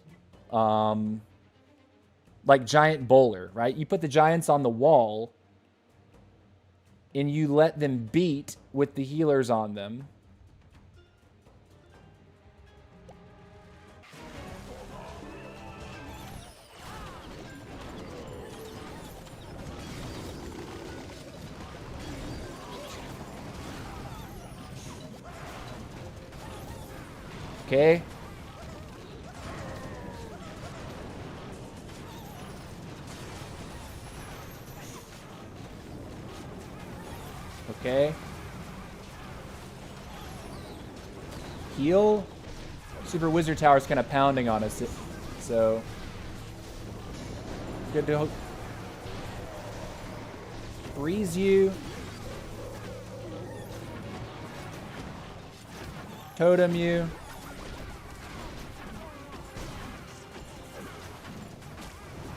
like giant bowler, right? You put the giants on the wall and you let them beat with the healers on them. Okay. Okay. Heal. Super Wizard Tower's kind of pounding on us, so good to freeze you. Totem you.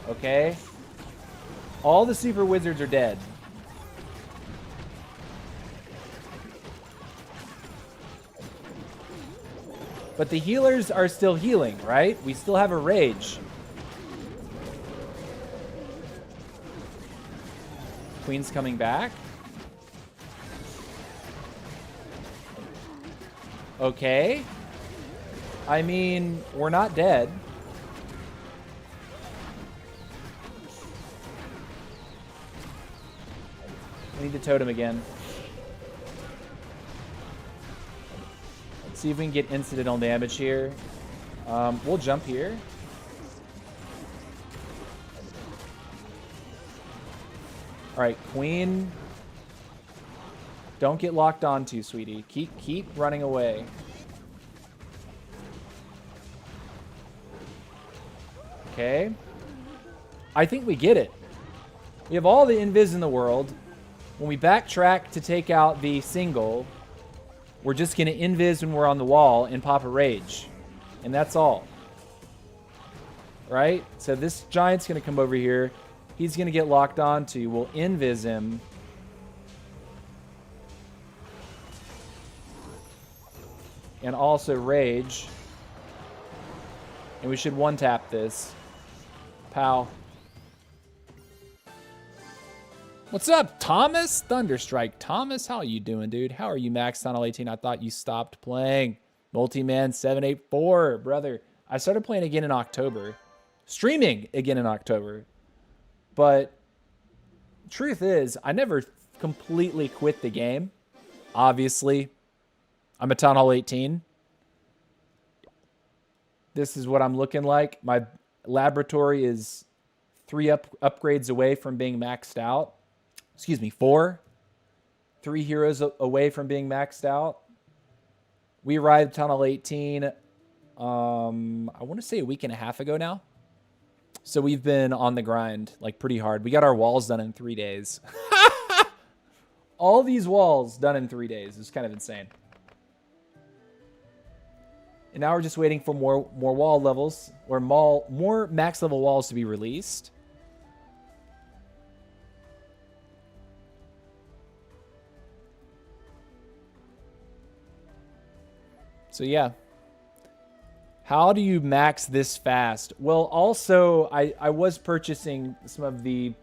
Okay. All the super wizards are dead. But the healers are still healing, right? We still have a rage. Queen's coming back. Okay. I mean, we're not dead. We need to totem again. See if we can get incidental damage here. We'll jump here. All right, Queen. Don't get locked onto, sweetie. Keep running away. Okay. I think we get it. We have all the invis in the world. When we backtrack to take out the single, we're just going to invis when we're on the wall and pop a rage. And that's all. Right? So this giant's going to come over here. He's going to get locked onto. We'll invis him. And also rage. And we should one-tap this. Pow. What's up, Thomas? Thunderstrike. Thomas, how are you doing, dude? How are you, Max Tunnel 18? I thought you stopped playing. Multi-Man 784, brother. I started playing again in October. Streaming again in October. But truth is, I never completely quit the game. Obviously, I'm a Town Hall 18. This is what I'm looking like. My laboratory is 3 upgrades away from being maxed out. Excuse me, 4. 3 heroes away from being maxed out. We arrived Town Hall 18, I want to say a week and a half ago now. So we've been on the grind, like, pretty hard. We got our walls done in 3 days. All these walls done in 3 days. It's kind of insane. And now we're just waiting for more wall levels, or more max level walls to be released. So yeah. How do you max this fast? Well, also, I was purchasing some of the,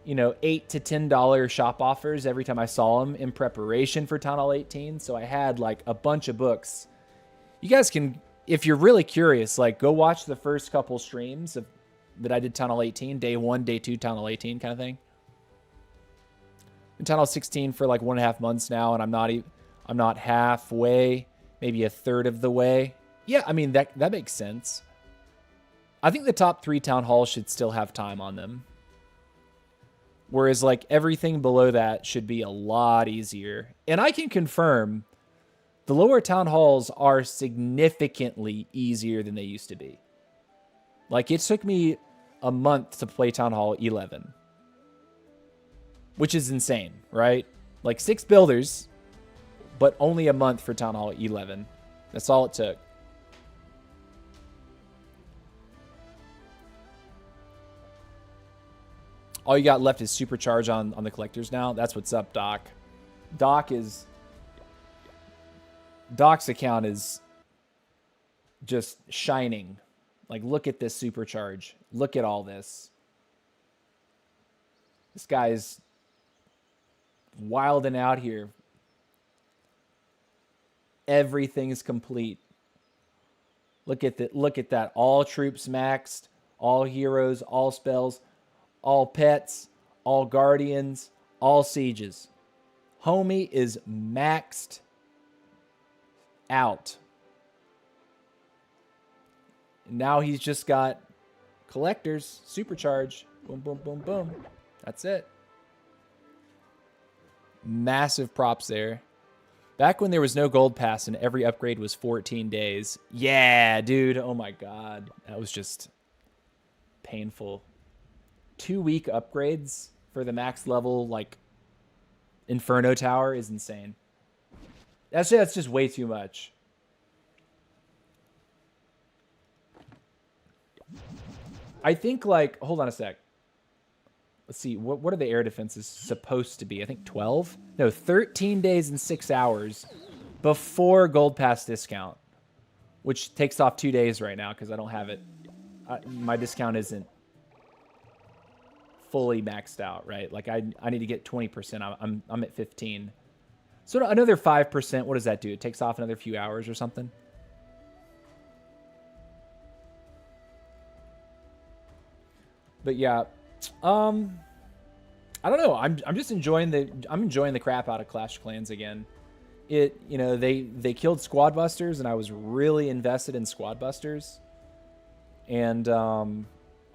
you know, $8 to $10 shop offers every time I saw them in preparation for Town Hall 18. So I had like a bunch of books. You guys can, if you're really curious, like go watch the first couple streams that I did Town Hall 18, day 1, day 2, Town Hall 18 kind of thing. Been Town Hall 16 for like 1.5 months now, and I'm not halfway, maybe a third of the way. Yeah, I mean, that makes sense. I think the top 3 Town Halls should still have time on them. Whereas, like, everything below that should be a lot easier. And I can confirm the lower Town Halls are significantly easier than they used to be. Like, it took me a month to play Town Hall 11. Which is insane, right? Like, 6 builders, but only a month for Town Hall 11. That's all it took. All you got left is Supercharge on the collectors now. That's what's up, Doc. Doc's account is just shining. Like, look at this Supercharge. Look at all this. This guy's wilding out here. Everything's complete. Look at that. All troops maxed, all heroes, all spells, all pets, all guardians, all sieges. Homie is maxed out. Now he's just got collectors, Supercharge. Boom, boom, boom, boom. That's it. Massive props there. Back when there was no gold pass and every upgrade was 14 days. Yeah, dude. Oh my God. That was just painful. 2-week upgrades for the max level, like, Inferno Tower is insane. That's just way too much. I think, like, hold on a sec. Let's see, what are the air defenses supposed to be? I think 12? No, 13 days and 6 hours before Gold Pass discount, which takes off 2 days right now because I don't have it. My discount isn't fully maxed out, right? Like, I need to get 20%. I'm at 15. So another 5%, what does that do? It takes off another few hours or something? But yeah, I don't know. I'm just enjoying the crap out of Clash of Clans again. You know, they killed Squad Busters, and I was really invested in Squad Busters. And I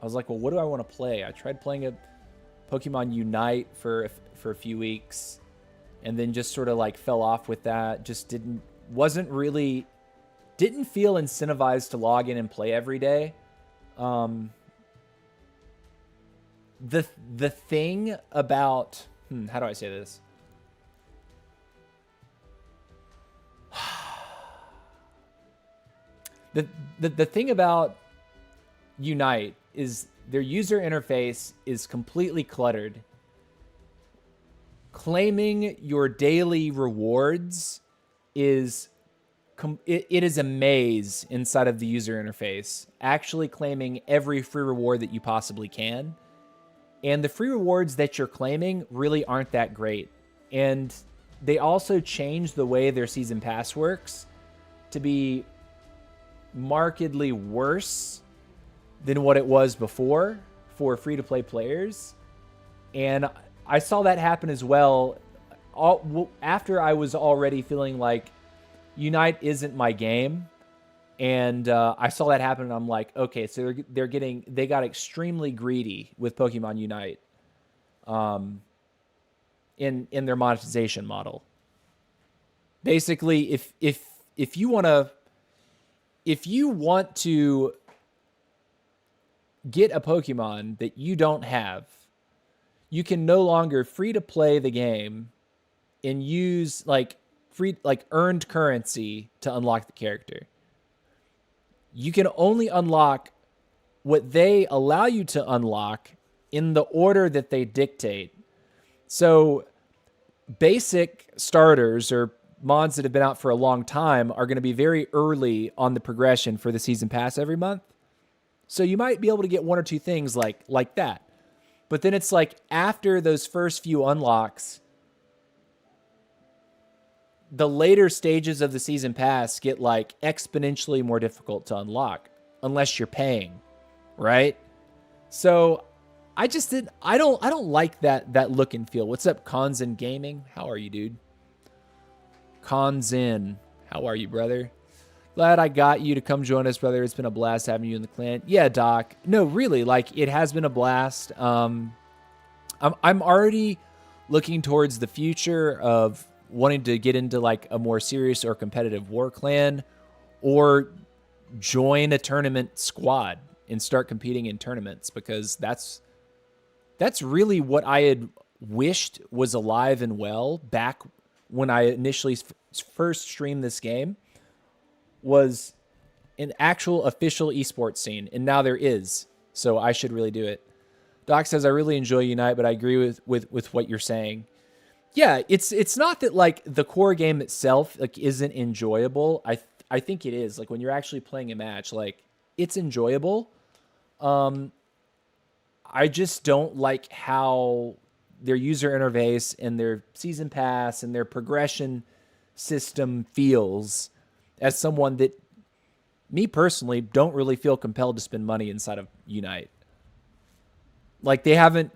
was like, well, what do I want to play? I tried playing a Pokemon Unite for a few weeks, and then just sort of like fell off with that. Just didn't feel incentivized to log in and play every day. The thing about how do I say this? The thing about Unite is their user interface is completely cluttered. Claiming your daily rewards is it is a maze inside of the user interface. Actually claiming every free reward that you possibly can And the free rewards that you're claiming really aren't that great. And they also changed the way their season pass works to be markedly worse than what it was before for free-to-play players. And I saw that happen as well after I was already feeling like Unite isn't my game. And I saw that happen, and I'm like, okay, so they got extremely greedy with Pokemon Unite, in their monetization model. Basically, if you want to get a Pokemon that you don't have, you can no longer free to play the game and use earned currency to unlock the character. You can only unlock what they allow you to unlock in the order that they dictate. So basic starters or mods that have been out for a long time are going to be very early on the progression for the season pass every month. So you might be able to get one or two things like that. But then it's like after those first few unlocks, the later stages of the season pass get like exponentially more difficult to unlock unless you're paying, right? So I don't like that look and feel. What's up, Konzin Gaming? How are you, dude? Konzin, how are you, brother? Glad I got you to come join us, brother. It's been a blast having you in the clan. Yeah, Doc. No, really, like it has been a blast. I'm already looking towards the future of wanting to get into like a more serious or competitive war clan, or join a tournament squad and start competing in tournaments, because that's really what I had wished was alive and well back when I initially first streamed this game, was an actual official esports scene, and now there is. So I should really do it. Doc says, I really enjoy Unite, but I agree with what you're saying. Yeah, it's not that like the core game itself like isn't enjoyable. I think it is. Like when you're actually playing a match, like it's enjoyable. I just don't like how their user interface and their season pass and their progression system feels, as someone that, me personally, don't really feel compelled to spend money inside of Unite. Like they haven't,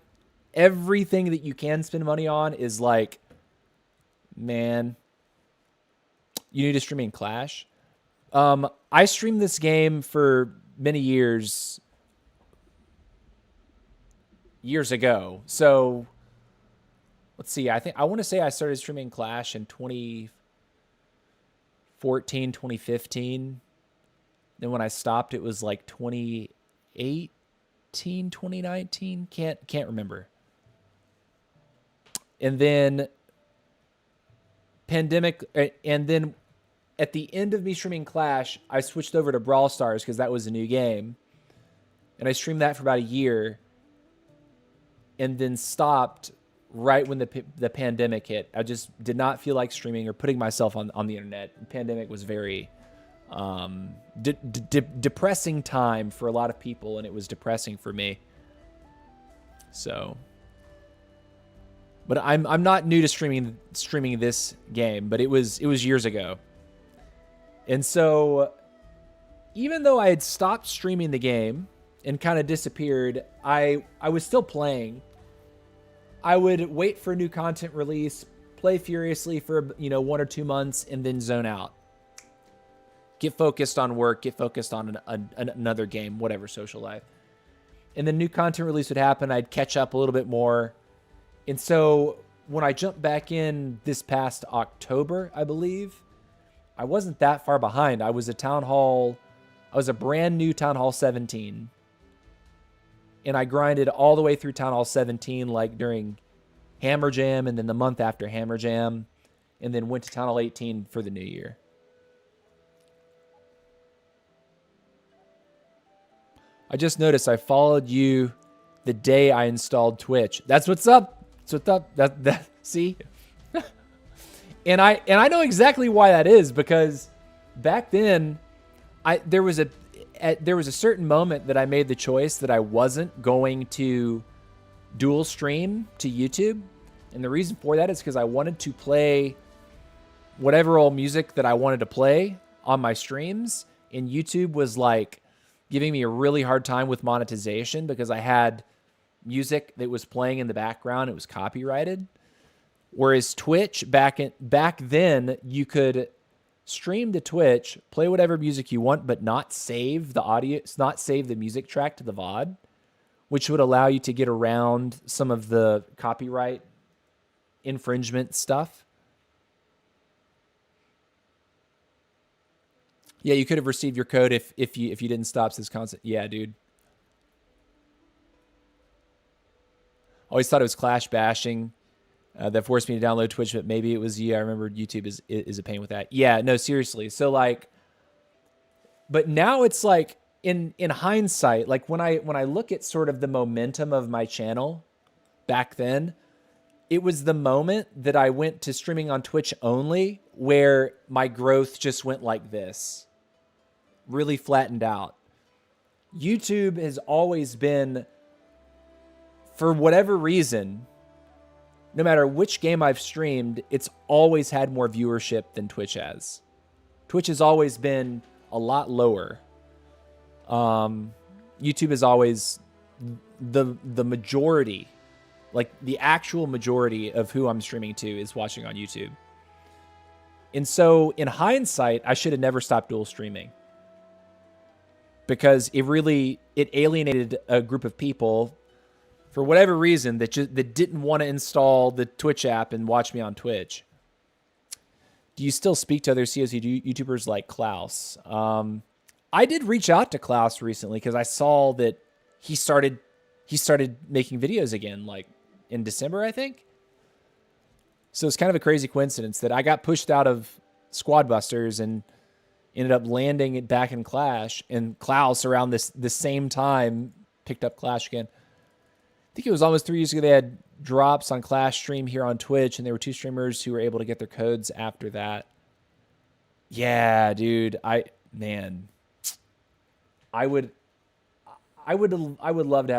everything that you can spend money on is like, man, you need to stream in Clash. I streamed this game for many years ago. So let's see. I want to say I started streaming Clash in 2014, 2015. Then when I stopped, it was like 2018, 2019. Can't remember. And then pandemic, and then at the end of me streaming Clash, I switched over to Brawl Stars because that was a new game. And I streamed that for about a year, and then stopped right when the pandemic hit. I just did not feel like streaming or putting myself on the internet. The pandemic was very depressing time for a lot of people, and it was depressing for me. So, but I'm not new to streaming this game, but it was years ago. And so even though I had stopped streaming the game and kind of disappeared, I was still playing. I would wait for new content release, play furiously for 1 or 2 months, and then zone out. Get focused on work, get focused on another game, whatever, social life. And then new content release would happen. I'd catch up a little bit more. And so when I jumped back in this past October, I believe, I wasn't that far behind. I was a brand new Town Hall 17. And I grinded all the way through Town Hall 17, like during Hammer Jam, and then the month after Hammer Jam, and then went to Town Hall 18 for the new year. I just noticed I followed you the day I installed Twitch. That's what's up. That's what's up. That see? and I know exactly why that is, because back then there was a certain moment that I made the choice that I wasn't going to dual stream to YouTube. And the reason for that is because I wanted to play whatever old music that I wanted to play on my streams. And YouTube was like giving me a really hard time with monetization because I had music that was playing in the background. It was copyrighted. Whereas Twitch back then, you could stream to Twitch, play whatever music you want, but not save the audio, not save the music track to the VOD, which would allow you to get around some of the copyright infringement stuff. Yeah, you could have received your code if you didn't stop this concept. Yeah, dude. Always thought it was Clash bashing that forced me to download Twitch, but maybe it was you. I remember YouTube is a pain with that. Yeah, no, seriously. So like, but now it's like in hindsight, like when I look at sort of the momentum of my channel back then, it was the moment that I went to streaming on Twitch only where my growth just went like this, really flattened out. YouTube has always been, for whatever reason, no matter which game I've streamed, it's always had more viewership than Twitch has. Twitch has always been a lot lower. YouTube is always the majority, like the actual majority of who I'm streaming to is watching on YouTube. And so in hindsight, I should have never stopped dual streaming because it alienated a group of people for whatever reason that didn't want to install the Twitch app and watch me on Twitch. Do you still speak to other COC YouTubers like Klaus? I did reach out to Klaus recently because I saw that he started making videos again, like in December, I think. So it's kind of a crazy coincidence that I got pushed out of Squad Busters and ended up landing it back in Clash, and Klaus around the same time picked up Clash again. I think it was almost 3 years ago. They had drops on Clash stream here on Twitch, and there were 2 streamers who were able to get their codes after that. Yeah, dude. I would love to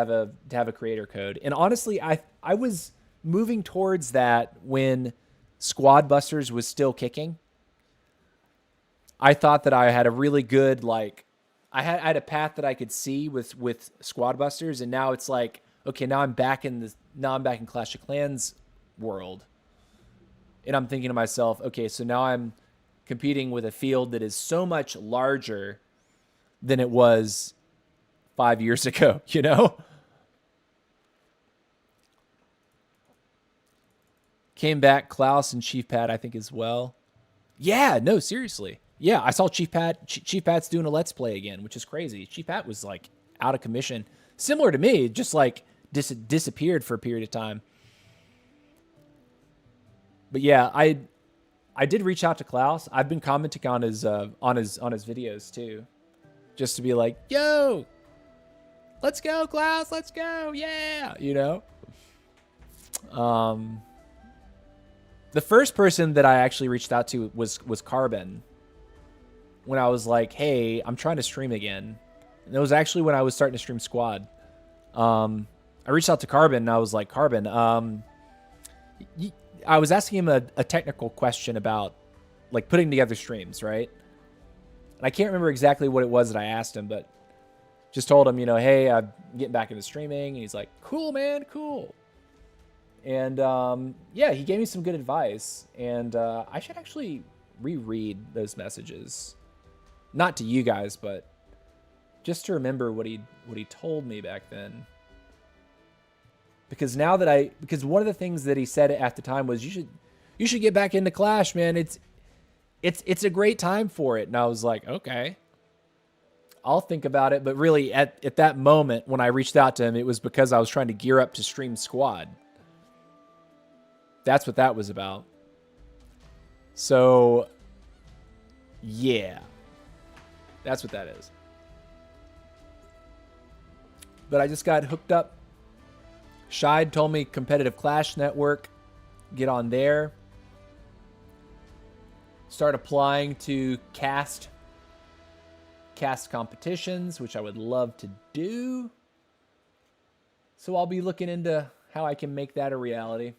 have a creator code. And honestly, I was moving towards that when Squad Busters was still kicking. I thought that I had a really good, like, I had a path that I could see with Squad Busters, and now it's like, okay, now I'm back in Clash of Clans world. And I'm thinking to myself, okay, so now I'm competing with a field that is so much larger than it was 5 years ago, you know? Came back Klaus and Chief Pat, I think, as well. Yeah, no, seriously. Yeah, I saw Chief Pat's doing a Let's Play again, which is crazy. Chief Pat was like out of commission. Similar to me, just like disappeared for a period of time. But yeah, I did reach out to Klaus. I've been commenting on his videos too, just to be like, yo, let's go, Klaus, let's go, yeah, you know. The first person that I actually reached out to was Carbon, when I was like, hey, I'm trying to stream again. And it was actually when I was starting to stream Squad. I reached out to Carbon and I was like, Carbon, I was asking him a technical question about like putting together streams, right? And I can't remember exactly what it was that I asked him, but just told him, you know, hey, I'm getting back into streaming. And he's like, cool, man, cool. And yeah, he gave me some good advice. And I should actually reread those messages. Not to you guys, but just to remember what he told me back then. Because now that because one of the things that he said at the time was you should get back into Clash, man. It's a great time for it. And I was like, okay, I'll think about it. But really at that moment when I reached out to him, it was because I was trying to gear up to stream Squad. That's what that was about. So yeah, that's what that is. But I just got hooked up. Shide told me competitive Clash network. Get on there. Start applying to cast competitions, which I would love to do. So I'll be looking into how I can make that a reality.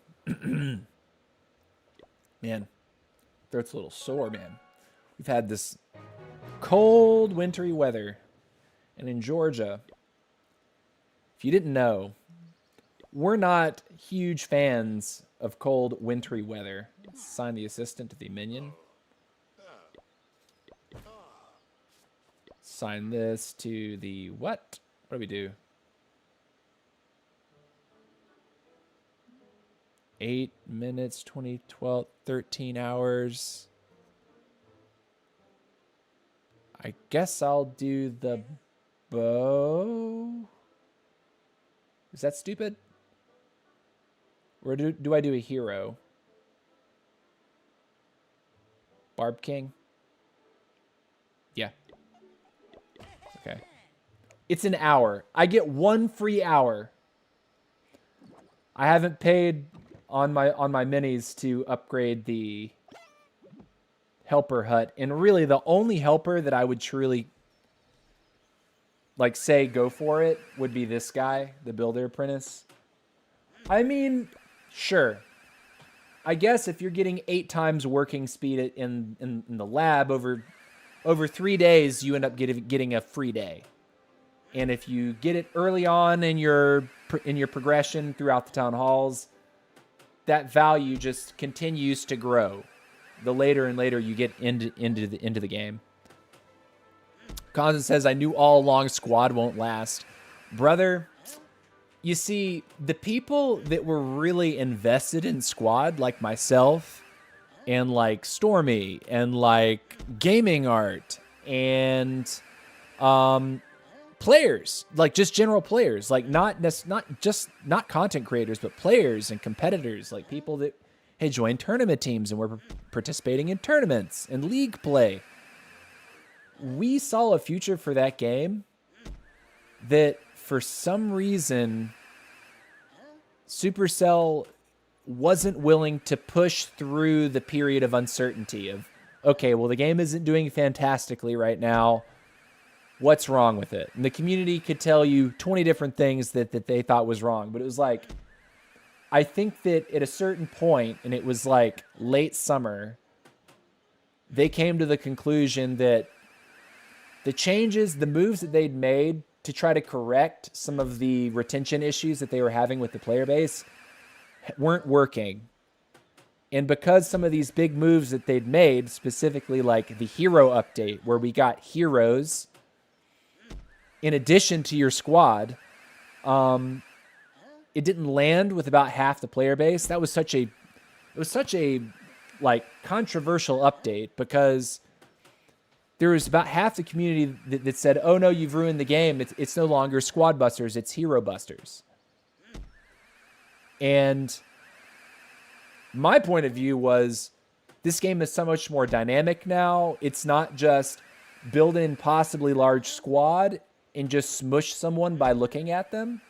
Man, throat's a little sore, man. We've had this cold, wintry weather. And in Georgia, if you didn't know, we're not huge fans of cold, wintry weather. Assign the assistant to the minion. Assign this to the what? What do we do? 8 minutes, 20, 12, 13 hours. I guess I'll do the bow. Is that stupid? Or do I do a hero? Barb King? Yeah. Okay. It's an hour. I get 1 free hour. I haven't paid on my minis to upgrade the helper hut, and really the only helper that I would truly like say go for it would be this guy, the builder apprentice. I mean, sure. I guess if you're getting 8 times working speed in the lab over 3 days, you end up getting a free day. And if you get it early on in your progression throughout the town halls, that value just continues to grow the later and later you get into the game. Constance says, I knew all along squad won't last. Brother, you see, the people that were really invested in squad, like myself, and like Stormy, and like Gaming Art, and players, like just general players, like not content creators, but players and competitors, like people that had joined tournament teams and were participating in tournaments and league play. We saw a future for that game that for some reason Supercell wasn't willing to push through the period of uncertainty of, okay, well, the game isn't doing fantastically right now. What's wrong with it? And the community could tell you 20 different things that they thought was wrong. But it was like, I think that at a certain point, and it was like late summer, they came to the conclusion that the changes, the moves that they'd made to try to correct some of the retention issues that they were having with the player base weren't working. And because some of these big moves that they'd made, specifically like the hero update, where we got heroes in addition to your squad, it didn't land with about half the player base. It was such a like controversial update because there was about half the community that said, oh no, you've ruined the game. It's no longer squad busters, it's hero busters. And my point of view was this game is so much more dynamic now. It's not just build an impossibly large squad and just smush someone by looking at them.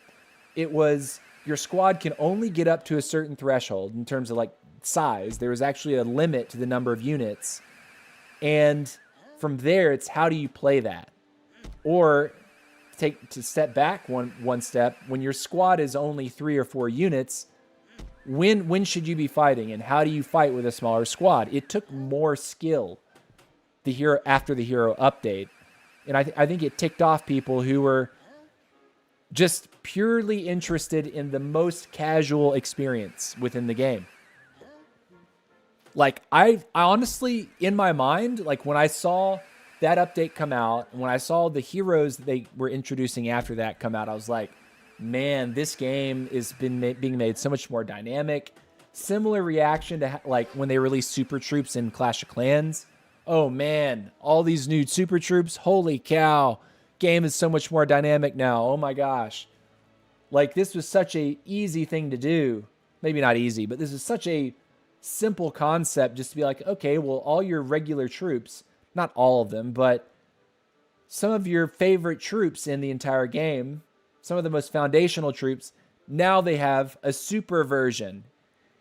It was your squad can only get up to a certain threshold in terms of like size. There was actually a limit to the number of units. And from there, it's how do you play that? Or to step back one step, when your squad is only 3 or 4 units, when should you be fighting, and how do you fight with a smaller squad? It took more skill after the hero update, and I think it ticked off people who were just purely interested in the most casual experience within the game. Like, I honestly, in my mind, like when I saw that update come out, and when I saw the heroes that they were introducing after that come out, I was like, man, this game is being made so much more dynamic. Similar reaction to like when they released Super Troops in Clash of Clans. Oh man, all these new Super Troops, holy cow. Game is so much more dynamic now. Oh my gosh. Like, this was such a easy thing to do. Maybe not easy, but this is such a simple concept just to be like, okay, well, all your regular troops, not all of them, but some of your favorite troops in the entire game, some of the most foundational troops, now they have a super version.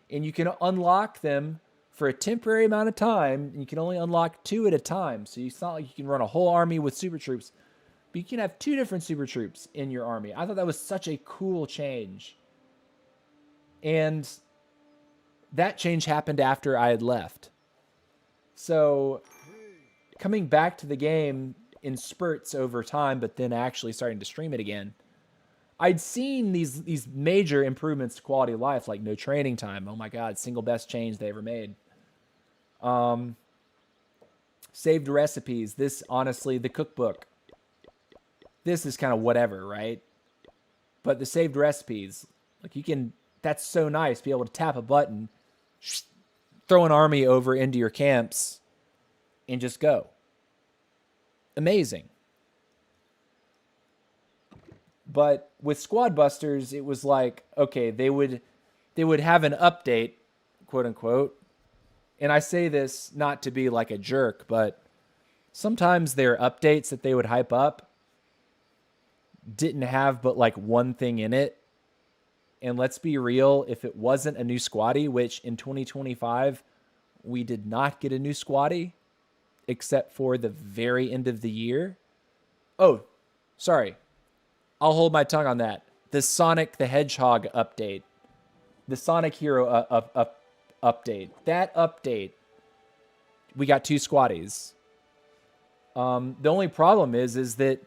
And you can unlock them for a temporary amount of time, and you can only unlock 2 at a time. So it's not like you can run a whole army with super troops, but you can have 2 different super troops in your army. I thought that was such a cool change. And that change happened after I had left. So coming back to the game in spurts over time, but then actually starting to stream it again, I'd seen these major improvements to quality of life, like no training time. Oh my God, single best change they ever made. Saved recipes. This, honestly, the cookbook. This is kind of whatever, right? But the saved recipes, like you can, that's so nice. Be able to tap a button, throw an army over into your camps, and just go. Amazing. But with Squad Busters, it was like, okay, they would have an update, quote unquote. And I say this not to be like a jerk, but sometimes their updates that they would hype up didn't have but like one thing in it. And let's be real, if it wasn't a new squatty, which in 2025, we did not get a new squatty, except for the very end of the year. Oh, sorry. I'll hold my tongue on that. The Sonic the Hedgehog update. The Sonic Hero update. That update, we got 2 squatties. The only problem is that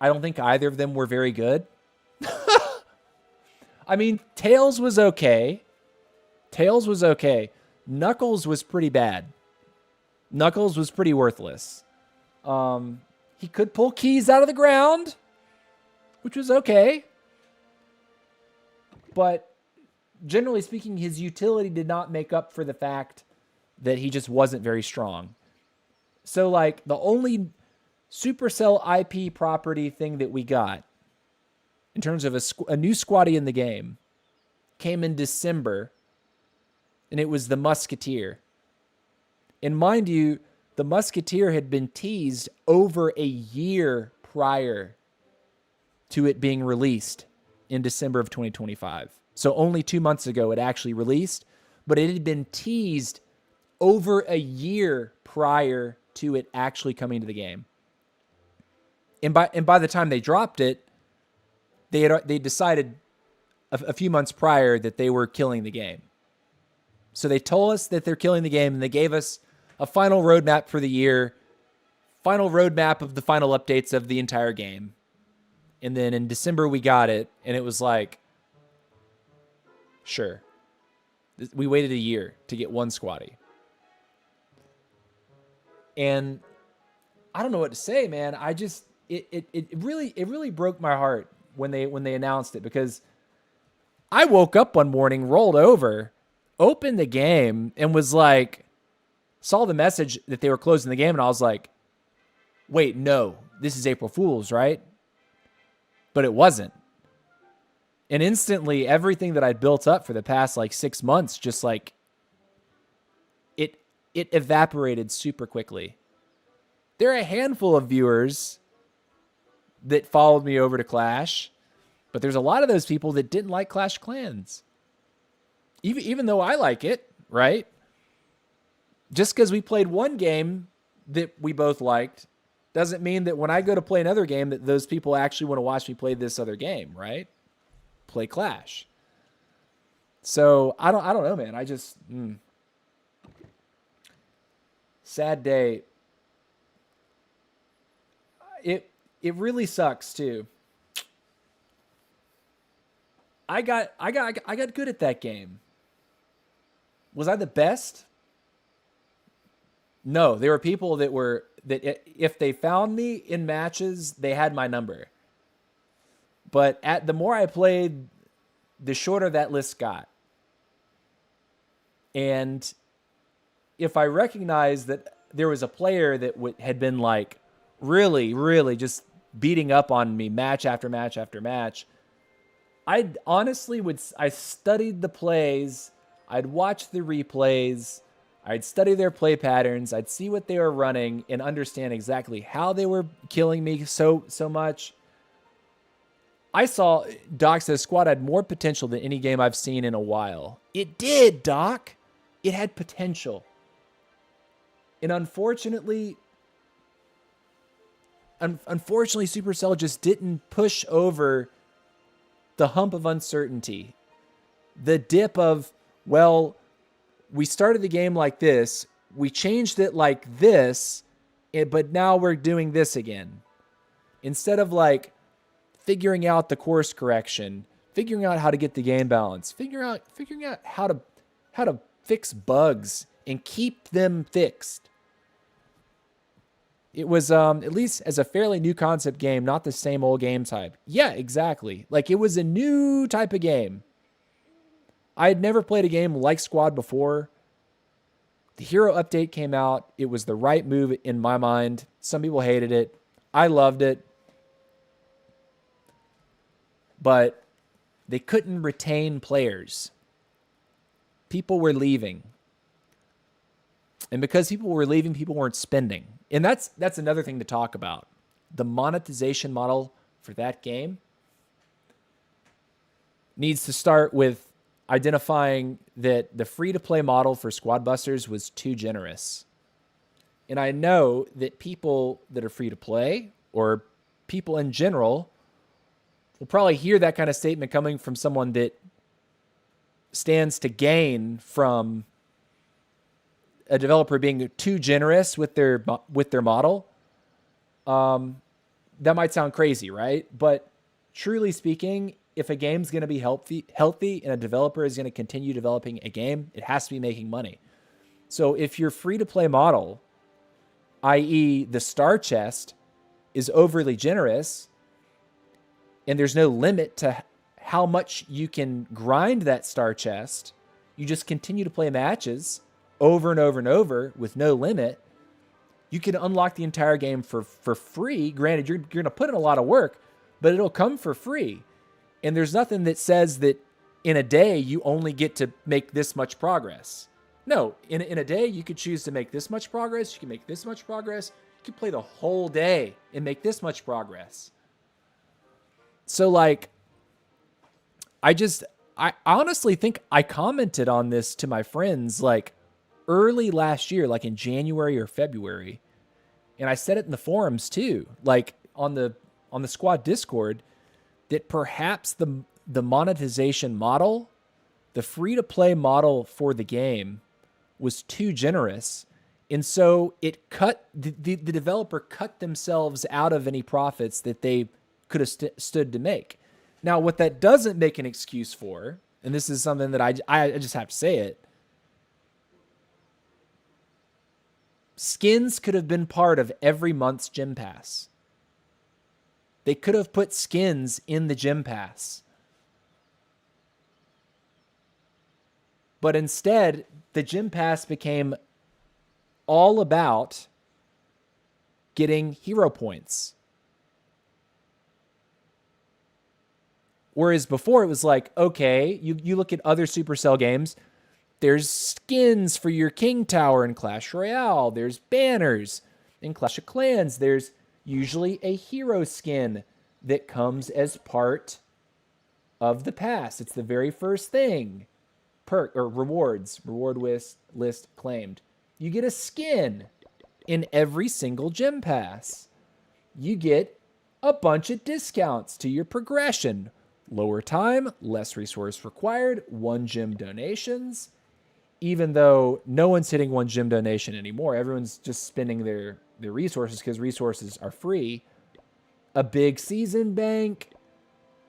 I don't think either of them were very good. I mean, Tails was okay. Knuckles was pretty bad. Knuckles was pretty worthless. He could pull keys out of the ground, which was okay. But generally speaking, his utility did not make up for the fact that he just wasn't very strong. So, like, the only Supercell IP property thing that we got in terms of a new squatty in the game came in December, and it was the Musketeer. And mind you, the Musketeer had been teased over a year prior to it being released in December of 2025. So only 2 months ago it actually released, but it had been teased over a year prior to it actually coming to the game. And by the time they dropped it, they decided a few months prior that they were killing the game. So they told us that they're killing the game, and they gave us a final roadmap for the year, final roadmap of the final updates of the entire game. And then in December we got it, and it was like, sure. We waited a year to get one squatty. And I don't know what to say, man. I just it really broke my heart when they announced it, because I woke up one morning, rolled over, opened the game, and was like, saw the message that they were closing the game, and I was like, wait, no, this is April Fool's, right? But it wasn't. And instantly, everything that I'd built up for the past like 6 months, just like it evaporated super quickly. There are a handful of viewers that followed me over to Clash, but there's a lot of those people that didn't like Clash Clans. Even though I like it, right? Just because we played one game that we both liked doesn't mean that when I go to play another game that those people actually want to watch me play this other game, right? Play Clash. So I don't know, man. I just sad day. It really sucks too. I got good at that game. Was I the best? No, there were people that if they found me in matches, they had my number. But the more I played, the shorter that list got. And if I recognized that there was a player that had been like really, really just beating up on me match after match after match, I honestly I studied the plays, I'd watch the replays, I'd study their play patterns, I'd see what they were running and understand exactly how they were killing me so much. I saw Doc says Squad had more potential than any game I've seen in a while. It did, Doc. It had potential. And unfortunately, Supercell just didn't push over the hump of uncertainty. the dip of, well, we started the game like this, we changed it like this, but now we're doing this again. Instead of like figuring out the course correction, figuring out how to get the game balance, figuring out how to fix bugs and keep them fixed. It was at least as a fairly new concept game, not the same old game type. Yeah, exactly. Like it was a new type of game. I had never played a game like Squad before. The Hero update came out. It was the right move in my mind. Some people hated it. I loved it. But they couldn't retain players. People were leaving. And because people were leaving, people weren't spending. And that's another thing to talk about. The monetization model for that game needs to start with identifying that the free-to-play model for Squad Busters was too generous. And I know that people that are free-to-play, or people in general, will probably hear that kind of statement coming from someone that stands to gain from a developer being too generous with their model. That might sound crazy, right? But truly speaking, if a game's going to be healthy and a developer is going to continue developing a game, it has to be making money. So if your free-to-play model, i.e. the star chest, is overly generous and there's no limit to how much you can grind that star chest, you just continue to play matches over and over and over with no limit, you can unlock the entire game for free. Granted, you're going to put in a lot of work, but it'll come for free. And there's nothing that says that in a day you only get to make this much progress. No, in a day you could choose to make this much progress. You can make this much progress. You can play the whole day and make this much progress. So like, I honestly think I commented on this to my friends like early last year, like in January or February. And I said it in the forums too, like on the Squad Discord, that perhaps the monetization model, the free-to-play model for the game was too generous. And so it cut, the developer cut themselves out of any profits that they could have stood to make. Now, what that doesn't make an excuse for, and this is something that I just have to say it, skins could have been part of every month's gym pass. They could have put skins in the gym pass. But instead, the gym pass became all about getting hero points. Whereas before it was like, okay, you look at other Supercell games, there's skins for your King Tower in Clash Royale. There's banners in Clash of Clans. There's usually a hero skin that comes as part of the pass. It's the very first thing. Perk or rewards, reward list claimed. You get a skin in every single gym pass. You get a bunch of discounts to your progression. Lower time, less resource required, 1 gym donations. Even though no one's hitting 1 gym donation anymore, everyone's just spending their resources because resources are free. A big season bank,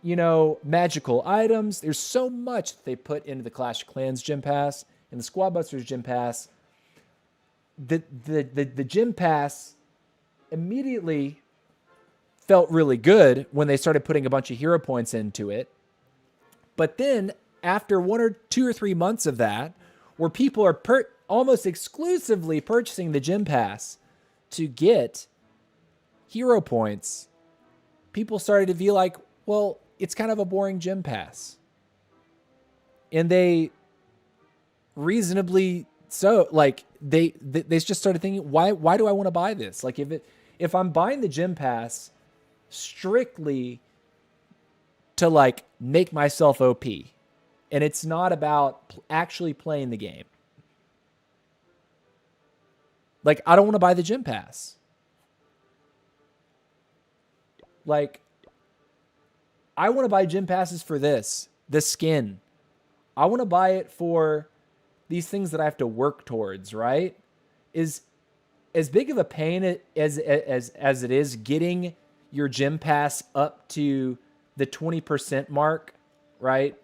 you know, magical items. There's so much that they put into the Clash of Clans gym pass and the Squad Busters gym pass. The gym pass immediately felt really good when they started putting a bunch of hero points into it. But then after 1 or 2 or 3 months of that, where people are almost exclusively purchasing the gym pass to get hero points, people started to feel like, well, it's kind of a boring gym pass. And they reasonably so, like, they just started thinking, why do I want to buy this? Like, if I'm buying the gym pass strictly to like make myself OP, and it's not about actually playing the game, like, I don't want to buy the gym pass. Like, I want to buy gym passes for this skin. I want to buy it for these things that I have to work towards, right? Is as big of a pain as it is getting your gym pass up to the 20% mark, right?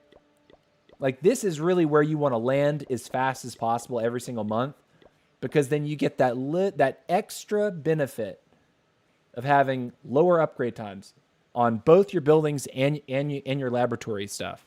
Like, this is really where you want to land as fast as possible every single month, because then you get that extra benefit of having lower upgrade times on both your buildings and your laboratory stuff.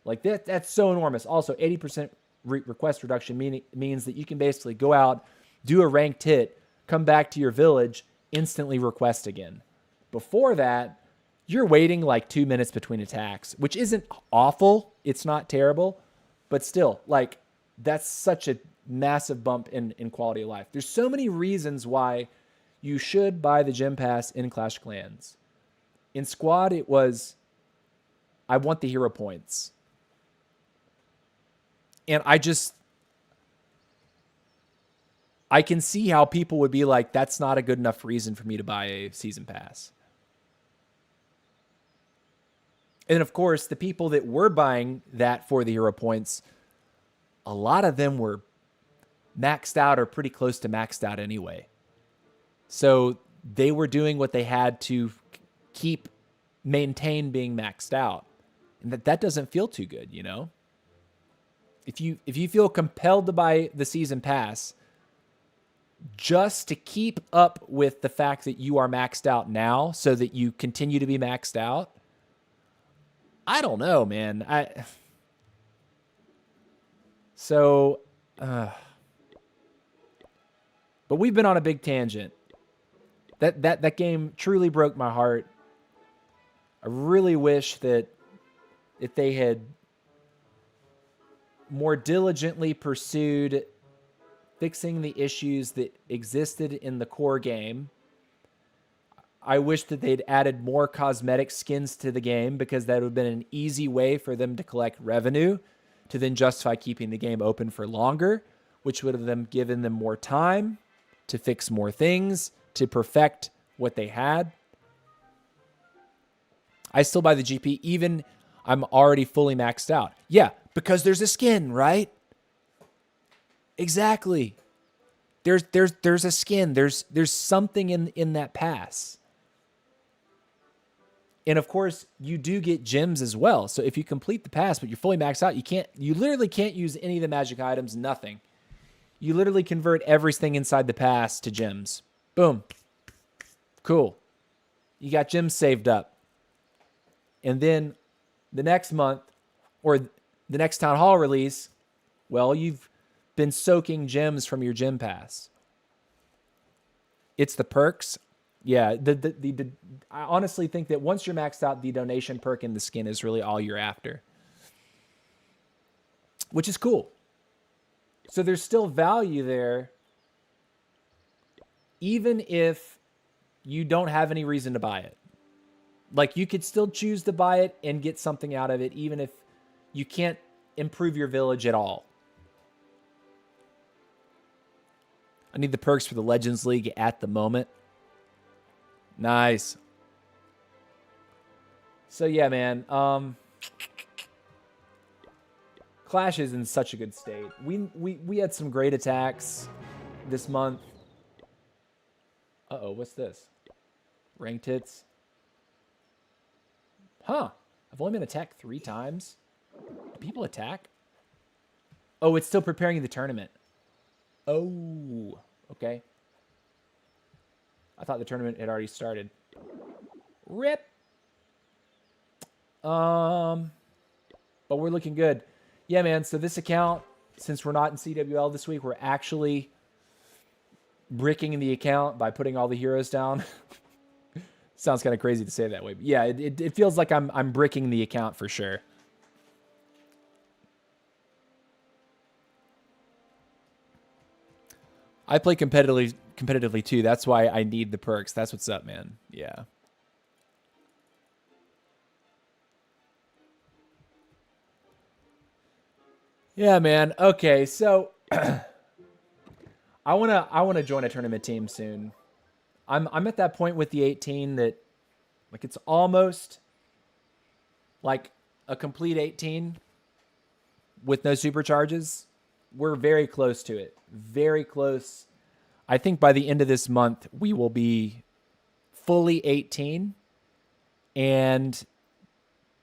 Like, that's so enormous. Also, 80% request reduction means that you can basically go out, do a ranked hit, come back to your village, instantly request again. Before that, you're waiting like 2 minutes between attacks, which isn't awful. It's not terrible, but still, like, that's such a massive bump in quality of life. There's so many reasons why you should buy the gym pass in Clash of Clans. In Squad, it was, I want the hero points. And I can see how people would be like, that's not a good enough reason for me to buy a season pass. And of course, the people that were buying that for the hero points, a lot of them were maxed out or pretty close to maxed out anyway. So they were doing what they had to maintain being maxed out. And that doesn't feel too good, you know? If you feel compelled to buy the season pass just to keep up with the fact that you are maxed out now so that you continue to be maxed out, I don't know, man. But we've been on a big tangent. That game truly broke my heart. I really wish that if they had more diligently pursued fixing the issues that existed in the core game. I wish that they'd added more cosmetic skins to the game, because that would have been an easy way for them to collect revenue to then justify keeping the game open for longer, which would have then given them more time to fix more things, to perfect what they had. I still buy the GP, even I'm already fully maxed out. Yeah, because there's a skin, right? Exactly. There's a skin. There's something in that pass. And of course, you do get gems as well. So if you complete the pass, but you're fully maxed out, you literally can't use any of the magic items, nothing. You literally convert everything inside the pass to gems. Boom. Cool. You got gems saved up. And then the next month, or the next Town Hall release, well, you've been soaking gems from your gem pass. It's the perks. Yeah, I honestly think that once you're maxed out, the donation perk and the skin is really all you're after, which is cool. So there's still value there, even if you don't have any reason to buy it. Like, you could still choose to buy it and get something out of it, even if you can't improve your village at all. I need the perks for the Legends League at the moment. Nice. So yeah, man. Clash is in such a good state. We had some great attacks this month. Uh-oh, what's this? Ranked hits. Huh. I've only been attacked 3 times. Do people attack? Oh, it's still preparing the tournament. Oh, okay. I thought the tournament had already started. Rip. But we're looking good. Yeah, man. So this account, since we're not in CWL this week, we're actually bricking the account by putting all the heroes down. Sounds kind of crazy to say that way, but yeah, it feels like I'm bricking the account for sure. I play competitively too. That's why I need the perks. That's what's up, man. Yeah. Yeah, man. Okay, so I wanna join a tournament team soon. I'm at that point with the 18 that, like, it's almost like a complete 18. with no supercharges. We're very close to it. Very close. I think by the end of this month, we will be fully 18 and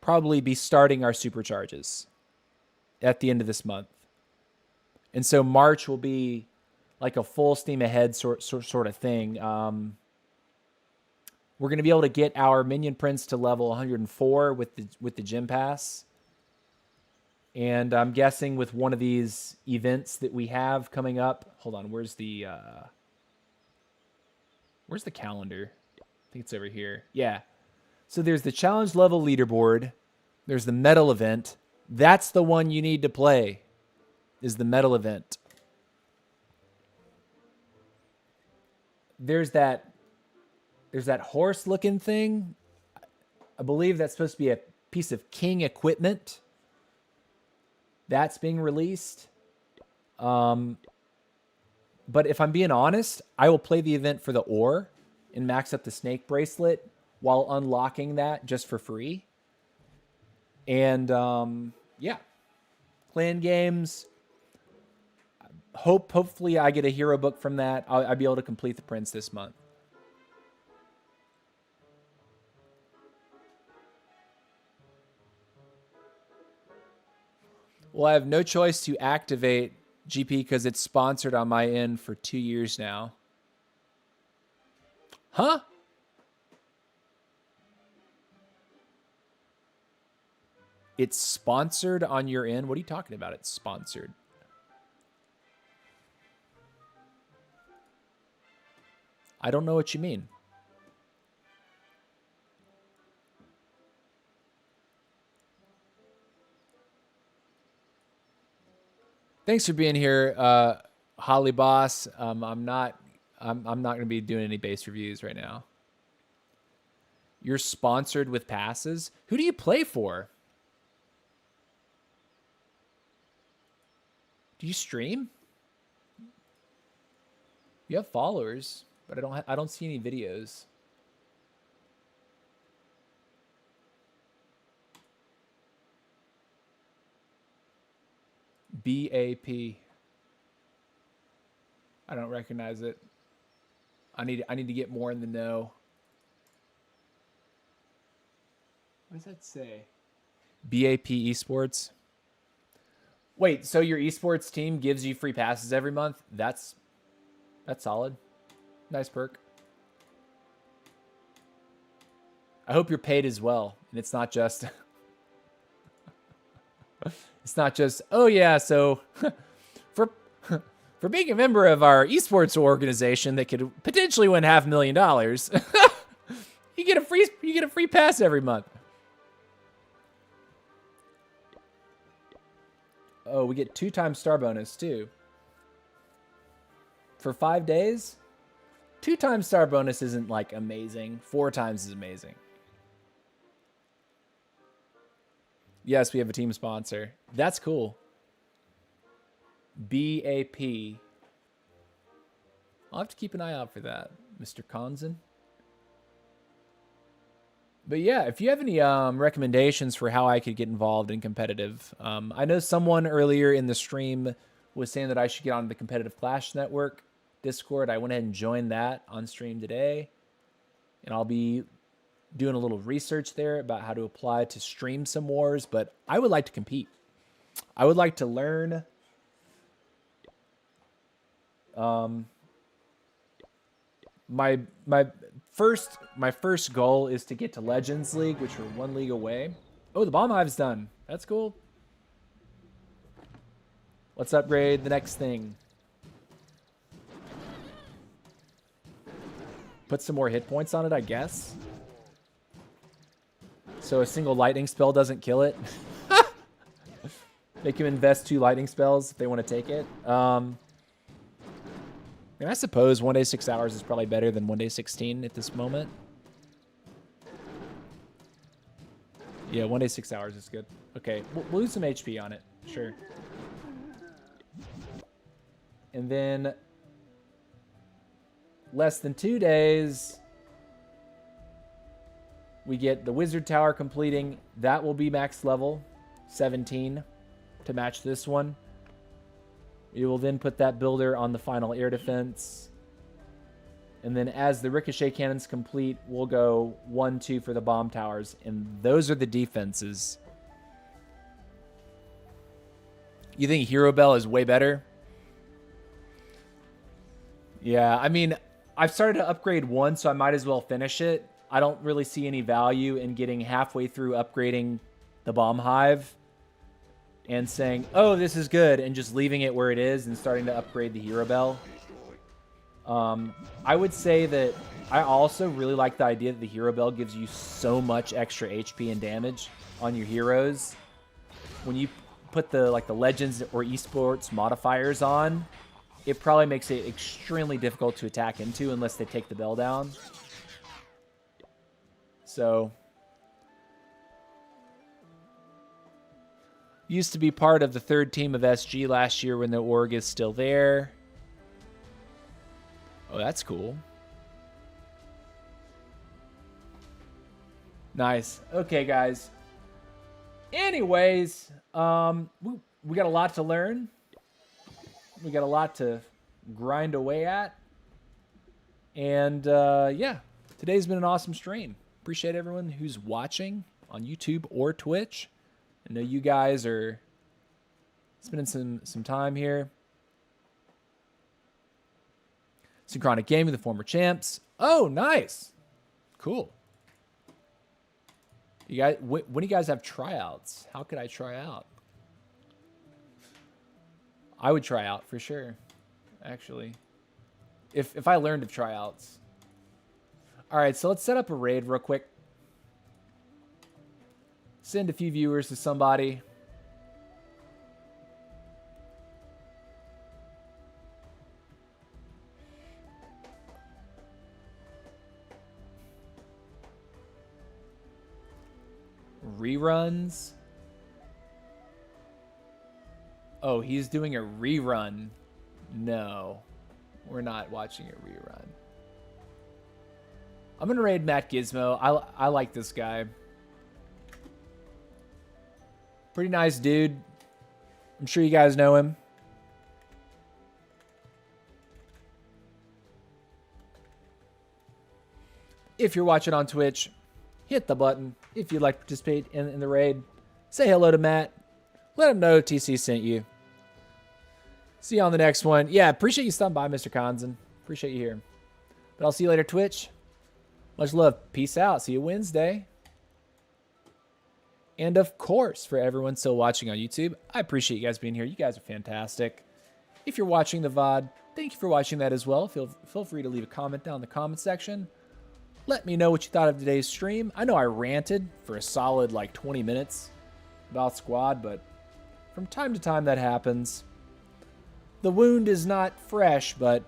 probably be starting our supercharges at the end of this month. And so March will be like a full steam ahead sort of thing. We're going to be able to get our minion prince to level 104 with the gym pass. And I'm guessing with one of these events that we have coming up. Hold on, where's the calendar? I think it's over here. Yeah. So there's the challenge level leaderboard. There's the medal event. That's the one you need to play, is the medal event. There's that horse looking thing. I believe that's supposed to be a piece of king equipment. That's being released. But if I'm being honest, I will play the event for the ore and max up the snake bracelet while unlocking that just for free. And yeah, clan games. Hopefully I get a hero book from that. I'll be able to complete the prince this month. Well, I have no choice to activate GP because it's sponsored on my end for 2 years now. Huh? It's sponsored on your end? What are you talking about? It's sponsored. I don't know what you mean. Thanks for being here, Holly Boss. I'm not going to be doing any base reviews right now. You're sponsored with passes. Who do you play for? Do you stream? You have followers, but I don't see any videos. BAP. I don't recognize it. I need to get more in the know. What does that say? BAP Esports. Wait, so your esports team gives you free passes every month? That's solid. Nice perk. I hope you're paid as well, and it's not just it's not just, oh yeah, so for being a member of our esports organization that could potentially win $500,000, you get a free pass every month. Oh, we get 2 times star bonus too. For 5 days? 2 times star bonus isn't like amazing. 4 times is amazing. Yes, we have a team sponsor. That's cool. BAP. I'll have to keep an eye out for that, Mr. Konzen. But yeah, if you have any recommendations for how I could get involved in competitive, I know someone earlier in the stream was saying that I should get on the Competitive Clash Network Discord. I went ahead and joined that on stream today, and I'll be doing a little research there about how to apply to stream some wars. But I would like to compete. I would like to learn. My first goal is to get to Legends League, which we're 1 league away. Oh, the bomb hive's done. That's cool. Let's upgrade the next thing. Put some more hit points on it, I guess. So a single lightning spell doesn't kill it. Make him invest 2 lightning spells if they want to take it. And I suppose 1 day 6 hours is probably better than 1 day 16 at this moment. Yeah, 1 day 6 hours is good. Okay, we'll lose some HP on it. Sure. And then less than 2 days, we get the Wizard Tower completing. That will be max level 17. to match this one. We will then put that builder on the final air defense. And then as the ricochet cannons complete, we'll go 1, 2 for the bomb towers. And those are the defenses. You think Hero Bell is way better? Yeah, I mean, I've started to upgrade one, so I might as well finish it. I don't really see any value in getting halfway through upgrading the bomb hive and saying, oh, this is good, and just leaving it where it is and starting to upgrade the Hero Bell. I would say that I also really like the idea that the Hero Bell gives you so much extra HP and damage on your heroes. When you put the Legends or Esports modifiers on, it probably makes it extremely difficult to attack into unless they take the bell down. So, used to be part of the 3rd team of SG last year when the org is still there. Oh, that's cool. Nice. Okay, guys. Anyways, we got a lot to learn. We got a lot to grind away at. And, yeah, today's been an awesome stream. Appreciate everyone who's watching on YouTube or Twitch. I know you guys are spending some time here. Synchronic Gaming, the former champs. Oh, nice. Cool. You guys, when do you guys have tryouts? How could I try out? I would try out for sure, actually. If I learned of tryouts. All right, so let's set up a raid real quick. Send a few viewers to somebody. Reruns. Oh, he's doing a rerun. No, we're not watching a rerun. I'm going to raid Matt Gizmo. I like this guy. Pretty nice dude. I'm sure you guys know him. If you're watching on Twitch, hit the button if you'd like to participate in the raid. Say hello to Matt. Let him know TC sent you. See you on the next one. Yeah, appreciate you stopping by, Mr. Konzen. Appreciate you here. But I'll see you later, Twitch. Much love. Peace out. See you Wednesday. And of course, for everyone still watching on YouTube, I appreciate you guys being here. You guys are fantastic. If you're watching the VOD, thank you for watching that as well. Feel free to leave a comment down in the comment section. Let me know what you thought of today's stream. I know I ranted for a solid 20 minutes about Squad, but from time to time that happens. The wound is not fresh, but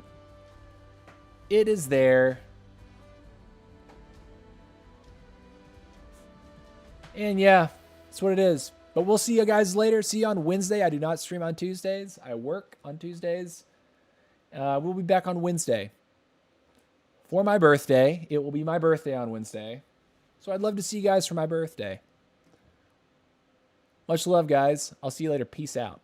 it is there. And yeah, that's what it is. But we'll see you guys later. See you on Wednesday. I do not stream on Tuesdays. I work on Tuesdays. We'll be back on Wednesday for my birthday. It will be my birthday on Wednesday. So I'd love to see you guys for my birthday. Much love, guys. I'll see you later. Peace out.